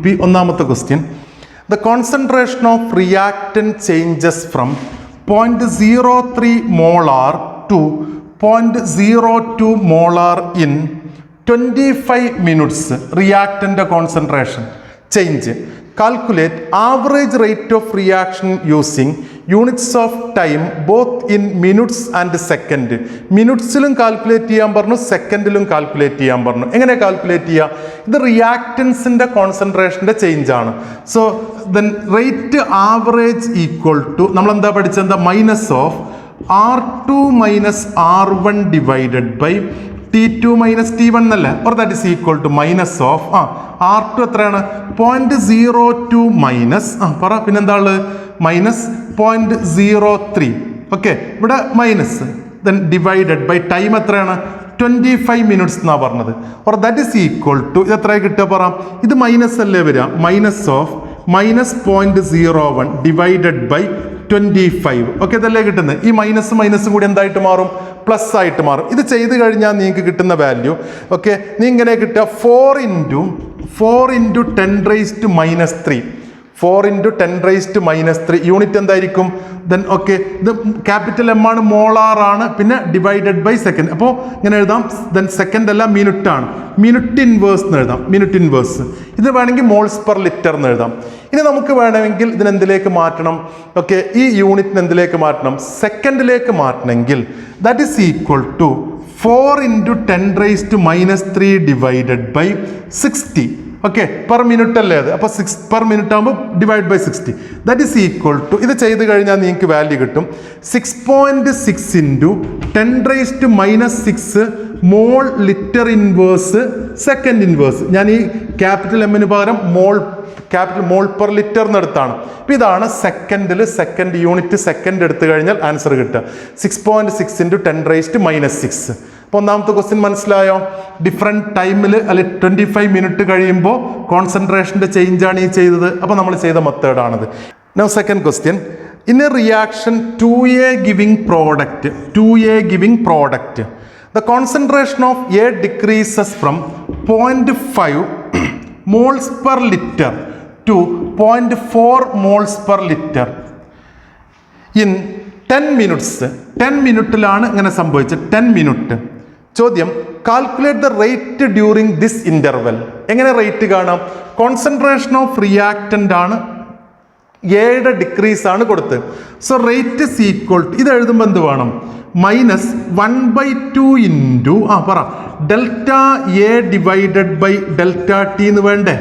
P, ഒന്നാമത്തെ question, the concentration of reactant changes from 0.03 molar to 0.02 molar in 25 minutes. Reactant concentration change. Calculate average rate of reaction using units of time both in minutes and second. മിനിറ്റ്സിലും calculate ചെയ്യാൻ പറഞ്ഞു, സെക്കൻഡിലും calculate ചെയ്യാൻ പറഞ്ഞു. എങ്ങനെ calculate ചെയ്യുക? ഇത് റിയാക്റ്റൻസിൻ്റെ കോൺസെൻട്രേഷൻ്റെ ചേഞ്ച് ആണ്. So then rate average equal to നമ്മളെന്താ പഠിച്ചത്? Minus of R2 minus R1 divided by T2 minus T1 എന്നല്ലേ, or that is equal to minus of R2 എത്രയാണ്? 0.02 മൈനസ് പിന്നെന്താ ഉള്ളത്? മൈനസ് 0.03. ഓക്കെ, ഇവിടെ minus, then divided by time എത്രയാണ്? 25 minutes എന്നാണ് പറഞ്ഞത്. Or that is equal to ഇത് എത്ര കിട്ടുക പറ? ഇത് മൈനസ് അല്ലേ വരിക? Minus of minus 0.01 divided by 25. Okay, ഇതല്ലേ കിട്ടുന്നത്. ഈ മൈനസും കൂടി എന്തായിട്ട് മാറും? പ്ലസ് ആയിട്ട് മാറും. ഇത് ചെയ്ത് കഴിഞ്ഞാൽ നിങ്ങൾക്ക് കിട്ടുന്ന വാല്യൂ ഓക്കെ, നീ ഇങ്ങനെ കിട്ടുക 4 into 10 raised to minus 3. 4 into 10 raised to minus 3 unit എന്തായിരിക്കും? ദെൻ ഓക്കെ, ഇത് ക്യാപിറ്റൽ എം ആണ്, മോളാർ ആണ്, പിന്നെ ഡിവൈഡഡ് ബൈ സെക്കൻഡ്. അപ്പോൾ ഇങ്ങനെ എഴുതാം. ദെൻ സെക്കൻഡ് അല്ല, മിനിറ്റ് ആണ്, മിനിറ്റ് ഇൻവേഴ്സ് എന്ന് എഴുതാം. മിനിറ്റ് ഇൻവേഴ്സ് ഇത് വേണമെങ്കിൽ മോൾസ് പെർ ലിറ്റർ എന്ന് എഴുതാം. ഇനി നമുക്ക് വേണമെങ്കിൽ ഇതിനെന്തിലേക്ക് മാറ്റണം? ഓക്കെ, ഈ യൂണിറ്റിന് എന്തിലേക്ക് മാറ്റണം? സെക്കൻഡിലേക്ക് മാറ്റണമെങ്കിൽ that is equal to 4 into 10 raised to minus 3 divided by 60. Okay, per minute അല്ലേ അത്? അപ്പോൾ 6 പെർ മിനിറ്റ് ആകുമ്പോൾ divide by 60, that is equal to ഇത് ചെയ്ത് കഴിഞ്ഞാൽ നിങ്ങൾക്ക് വാല്യൂ കിട്ടും 6.6 into 10 raised to minus 6 mole litre inverse second inverse. ഞാൻ ഈ ക്യാപിറ്റൽ എമ്മിന് പകരം മോൾ പെർ ലിറ്റർ എന്നെടുത്താണ്. അപ്പം ഇതാണ് സെക്കൻഡിൽ സെക്കൻഡ് യൂണിറ്റ് സെക്കൻഡ് എടുത്തു കഴിഞ്ഞാൽ ആൻസർ കിട്ടുക 6.6 × 10⁻⁻6. അപ്പോൾ ഒന്നാമത്തെ ക്വസ്റ്റ്യൻ മനസ്സിലായോ? ഡിഫറെൻറ്റ് ടൈമിൽ അല്ലെങ്കിൽ 25 മിനിറ്റ് കഴിയുമ്പോൾ കോൺസെൻട്രേഷൻ്റെ ചേഞ്ചാണ് ഈ ചെയ്തത്. അപ്പോൾ നമ്മൾ ചെയ്ത മെത്തേഡാണിത്. Now second question. In a reaction to a giving product, the concentration of A decreases from 0.5 moles per liter to 0.4 moles per liter in 10 minutes. 10 മിനിറ്റിലാണ് ഇങ്ങനെ സംഭവിച്ചത്. 10 മിനിറ്റ്. ചോദ്യം, calculate the rate during this interval. എങ്ങനെ റേറ്റ് കാണാം? Concentration of reactant ആണ്, എയുടെ decrease ആണ് കൊടുത്തത്. So rate is equal to, ഇത് എഴുതുമ്പോൾ എന്ത് വേണം? -1/2 ഇൻറ്റു പറ delta A divided by delta T എന്ന് വേണ്ടേ?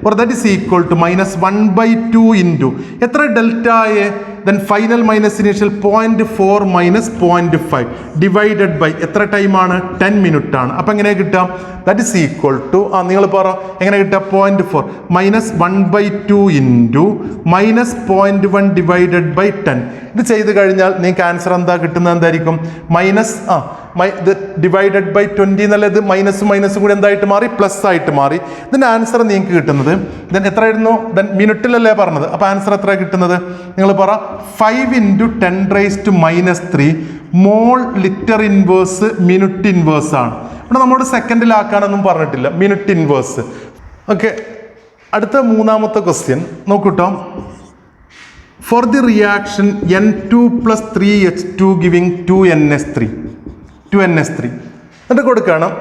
or that is equal to -1/2 into എത്ര? Delta A, then final minus initial 0.4 minus 0.5 divided by എത്ര ടൈമാണ്? 10 മിനിറ്റ് ആണ്. അപ്പം എങ്ങനെ കിട്ടാം? ദാറ്റ് ഇസ് ഈക്വൽ ടു നിങ്ങൾ പറ എങ്ങനെ കിട്ടുക? 0.4 -1/2 ഇൻറ്റു -0.1 ഡിവൈഡഡ് ബൈ 10. ഇത് ചെയ്ത് കഴിഞ്ഞാൽ നിങ്ങൾക്ക് ആൻസർ എന്താ കിട്ടുന്നത്? എന്തായിരിക്കും? ഇത് ഡിവൈഡഡ് ബൈ 20 എന്നല്ല, ഇത് മൈനസും കൂടി എന്തായിട്ട് മാറി? പ്ലസ് ആയിട്ട് മാറി. ഇതിൻ്റെ ആൻസർ നിങ്ങൾക്ക് കിട്ടുന്നത് ദെൻ എത്രയായിരുന്നു? ദെൻ മിനിറ്റിലല്ലേ പറഞ്ഞത്. അപ്പോൾ ആൻസർ എത്ര കിട്ടുന്നത്? നിങ്ങൾ പറ 5 × 10⁻³ mole litre inverse minute inverse ആണ്. ഇവിടെ നമ്മളോട് സെക്കൻഡിലാക്കാനൊന്നും പറഞ്ഞിട്ടില്ല, മിനിറ്റ് ഇൻവേഴ്സ്. ഓക്കെ, അടുത്ത മൂന്നാമത്തെ ക്വസ്റ്റ്യൻ നോക്കൂട്ടോ. For the reaction N2 + 3H2 giving 2NH3 എന്നിട്ട് കൊടുക്കണം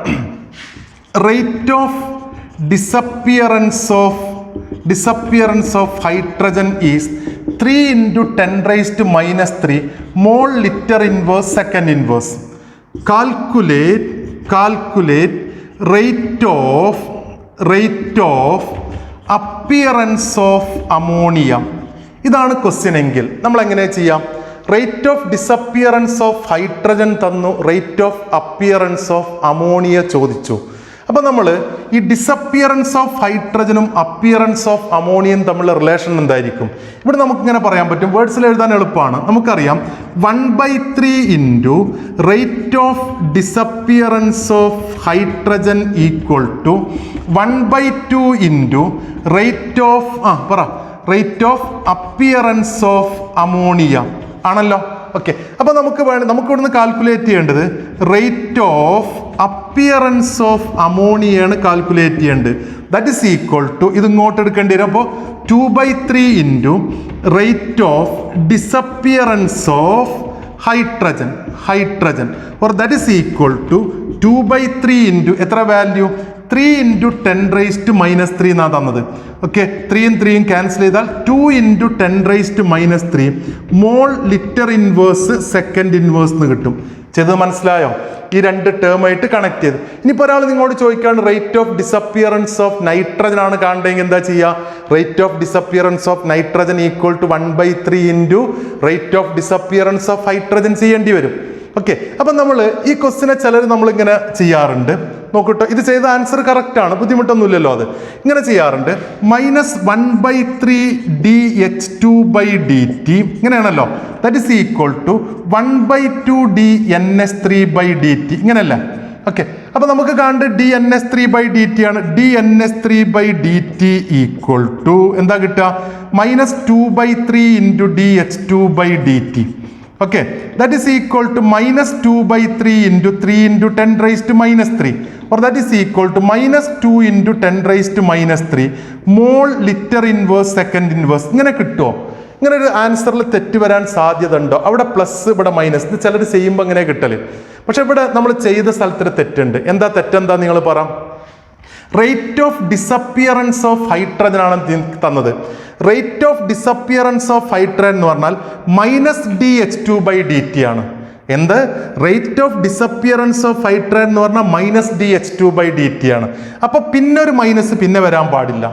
rate of disappearance of hydrogen is 3 × 10⁻³ mole litre inverse second inverse. Calculate rate of appearance of ammonia. ഇതാണ് ക്വസ്റ്റ്യൻ എങ്കിൽ നമ്മൾ എങ്ങനെ ചെയ്യാം? Rate of disappearance of hydrogen തന്നു, rate of appearance of ammonia ചോദിച്ചു. അപ്പോൾ നമ്മൾ ഈ ഡിസപ്പിയറൻസ് ഓഫ് ഹൈഡ്രജനും അപ്പിയറൻസ് ഓഫ് അമോണിയയും തമ്മിലുള്ള റിലേഷൻ എന്തായിരിക്കും? ഇവിടെ നമുക്കിങ്ങനെ പറയാൻ പറ്റും, വേർഡ്സിൽ എഴുതാൻ എളുപ്പമാണ്. നമുക്കറിയാം 1/3 into rate of disappearance of hydrogen equal to 1/2 into rate of appearance of ammonia ആണല്ലോ. ഓക്കെ, അപ്പോൾ നമുക്കിവിടുന്ന് കാൽക്കുലേറ്റ് ചെയ്യേണ്ടത് റേറ്റ് ഓഫ് അപ്പിയറൻസ് ഓഫ് അമോണിയയാണ് കാൽക്കുലേറ്റ് ചെയ്യേണ്ടത്. ദാറ്റ് ഈസ് ഈക്വൽ ടു, ഇത് ഇങ്ങോട്ട് എടുക്കേണ്ടി വരും. അപ്പോൾ 2/3 into rate of disappearance of hydrogen or that is equal to 2/3 into എത്ര വാല്യൂ? 3 × 10⁻³ എന്നാണ് തന്നത്. ഓക്കെ, 3 യും 3 യും ക്യാൻസൽ ചെയ്താൽ 2 × 10⁻³ mole litre inverse second inverse എന്ന് കിട്ടും. ചെയ്തത് മനസ്സിലായോ? ഈ രണ്ട് ടേമായിട്ട് കണക്ട് ചെയ്ത്. ഇനിയിപ്പോൾ ഒരാൾ നിങ്ങളോട് ചോദിക്കുകയാണ് rate of disappearance of nitrogen ആണ് കാണണമെങ്കിൽ എന്താ ചെയ്യുക? Rate of disappearance of nitrogen equal to 1/3 into rate of disappearance of hydrogen ചെയ്യേണ്ടി വരും. ഓക്കെ, അപ്പം നമ്മൾ ഈ ക്വസ്റ്റിനെ ചിലർ നമ്മളിങ്ങനെ ചെയ്യാറുണ്ട്. നോക്കട്ടോ, ഇത് ചെയ്ത ആൻസർ കറക്റ്റ് ആണ്, ബുദ്ധിമുട്ടൊന്നുമില്ലല്ലോ. അത് ഇങ്ങനെ ചെയ്യാറുണ്ട്. -1/3 dH2/dt ഇങ്ങനെയാണല്ലോ. That is equal to 1/2 dNH3/dt ഇങ്ങനെയല്ല. ഓക്കെ, അപ്പോൾ നമുക്ക് കാണേണ്ടത് dNH3/dt ആണ്. dNH3/dt ഈക്വൽ ടു എന്താ കിട്ടുക? -2/3 into dH2/dt. Okay, that is equal to -2/3 into 3 × 10⁻³ or that is equal to -2 × 10⁻³ mole litre inverse second inverse. ഇങ്ങനെ കിട്ടുമോ? ഇങ്ങനെ ഒരു ആൻസറിൽ തെറ്റ് വരാൻ സാധ്യത ഉണ്ടോ? അവിടെ പ്ലസ് ഇവിടെ മൈനസ്. ഇത് ചിലർ ചെയ്യുമ്പോൾ ഇങ്ങനെ കിട്ടല്. പക്ഷെ ഇവിടെ നമ്മൾ ചെയ്ത സ്ഥലത്തിന് തെറ്റുണ്ട്. എന്താ തെറ്റെന്താ നിങ്ങൾ പറ? Rate of disappearance of hydrogen ആണ് തന്നത്. Rate of disappearance of hydrogen എന്ന് പറഞ്ഞാൽ -dH2/dt ആണ്. എന്ത്? Rate of disappearance of hydrogen എന്ന് പറഞ്ഞാൽ -dH2/dt ആണ്. അപ്പോൾ പിന്നെ ഒരു മൈനസ് പിന്നെ വരാൻ പാടില്ല.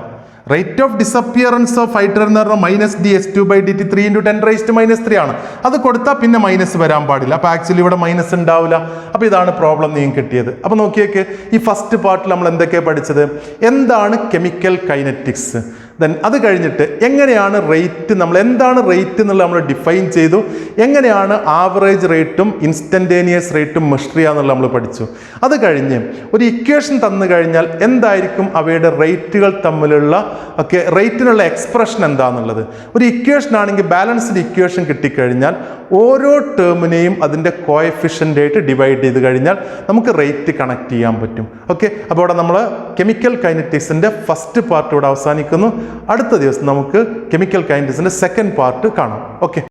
Rate of disappearance of hydrogen എന്ന് പറഞ്ഞാൽ -dH2/dt 3 × 10⁻³ ആണ്. അത് കൊടുത്താൽ പിന്നെ മൈനസ് വരാൻ പാടില്ല. അപ്പോൾ ആക്ച്വലി ഇവിടെ മൈനസ് ഉണ്ടാവില്ല. അപ്പോൾ ഇതാണ് പ്രോബ്ലം നിങ്ങൾക്ക് കിട്ടിയത്. അപ്പോൾ നോക്കിയേക്ക്, ഈ ഫസ്റ്റ് പാർട്ടിൽ നമ്മൾ എന്തൊക്കെയാണ് പഠിച്ചത്? എന്താണ് കെമിക്കൽ കൈനറ്റിക്സ്, ദെൻ അത് കഴിഞ്ഞിട്ട് എങ്ങനെയാണ് റേറ്റ്, നമ്മൾ എന്താണ് റേറ്റ് എന്നുള്ളത് നമ്മൾ ഡിഫൈൻ ചെയ്തു, എങ്ങനെയാണ് ആവറേജ് റേറ്റും ഇൻസ്റ്റൻറ്റേനിയസ് റേറ്റും മെഷർ ചെയ്യുക എന്നുള്ളത് നമ്മൾ പഠിച്ചു. അത് കഴിഞ്ഞ് ഒരു ഇക്വേഷൻ തന്നു കഴിഞ്ഞാൽ എന്തായിരിക്കും അവയുടെ റേറ്റുകൾ തമ്മിലുള്ള റേറ്റിനുള്ള എക്സ്പ്രഷൻ എന്താണെന്നുള്ളത്. ഒരു ഇക്വേഷൻ ആണെങ്കിൽ ബാലൻസ്ഡ് ഇക്വേഷൻ കിട്ടിക്കഴിഞ്ഞാൽ ഓരോ ടേമിനെയും അതിൻ്റെ കോഎഫിഷ്യൻ്റ് ആയിട്ട് ഡിവൈഡ് ചെയ്ത് കഴിഞ്ഞാൽ നമുക്ക് റേറ്റ് കണക്ട് ചെയ്യാൻ പറ്റും. ഓക്കെ, അപ്പോൾ ഇവിടെ നമ്മൾ കെമിക്കൽ കൈനറ്റിക്സിൻ്റെ ഫസ്റ്റ് പാർട്ട് ഇവിടെ അവസാനിക്കുന്നു. അടുത്ത ദിവസം നമുക്ക് കെമിക്കൽ കൈനറ്റിക്സിൻ്റെ സെക്കൻഡ് പാർട്ട് കാണാം. ഓക്കെ.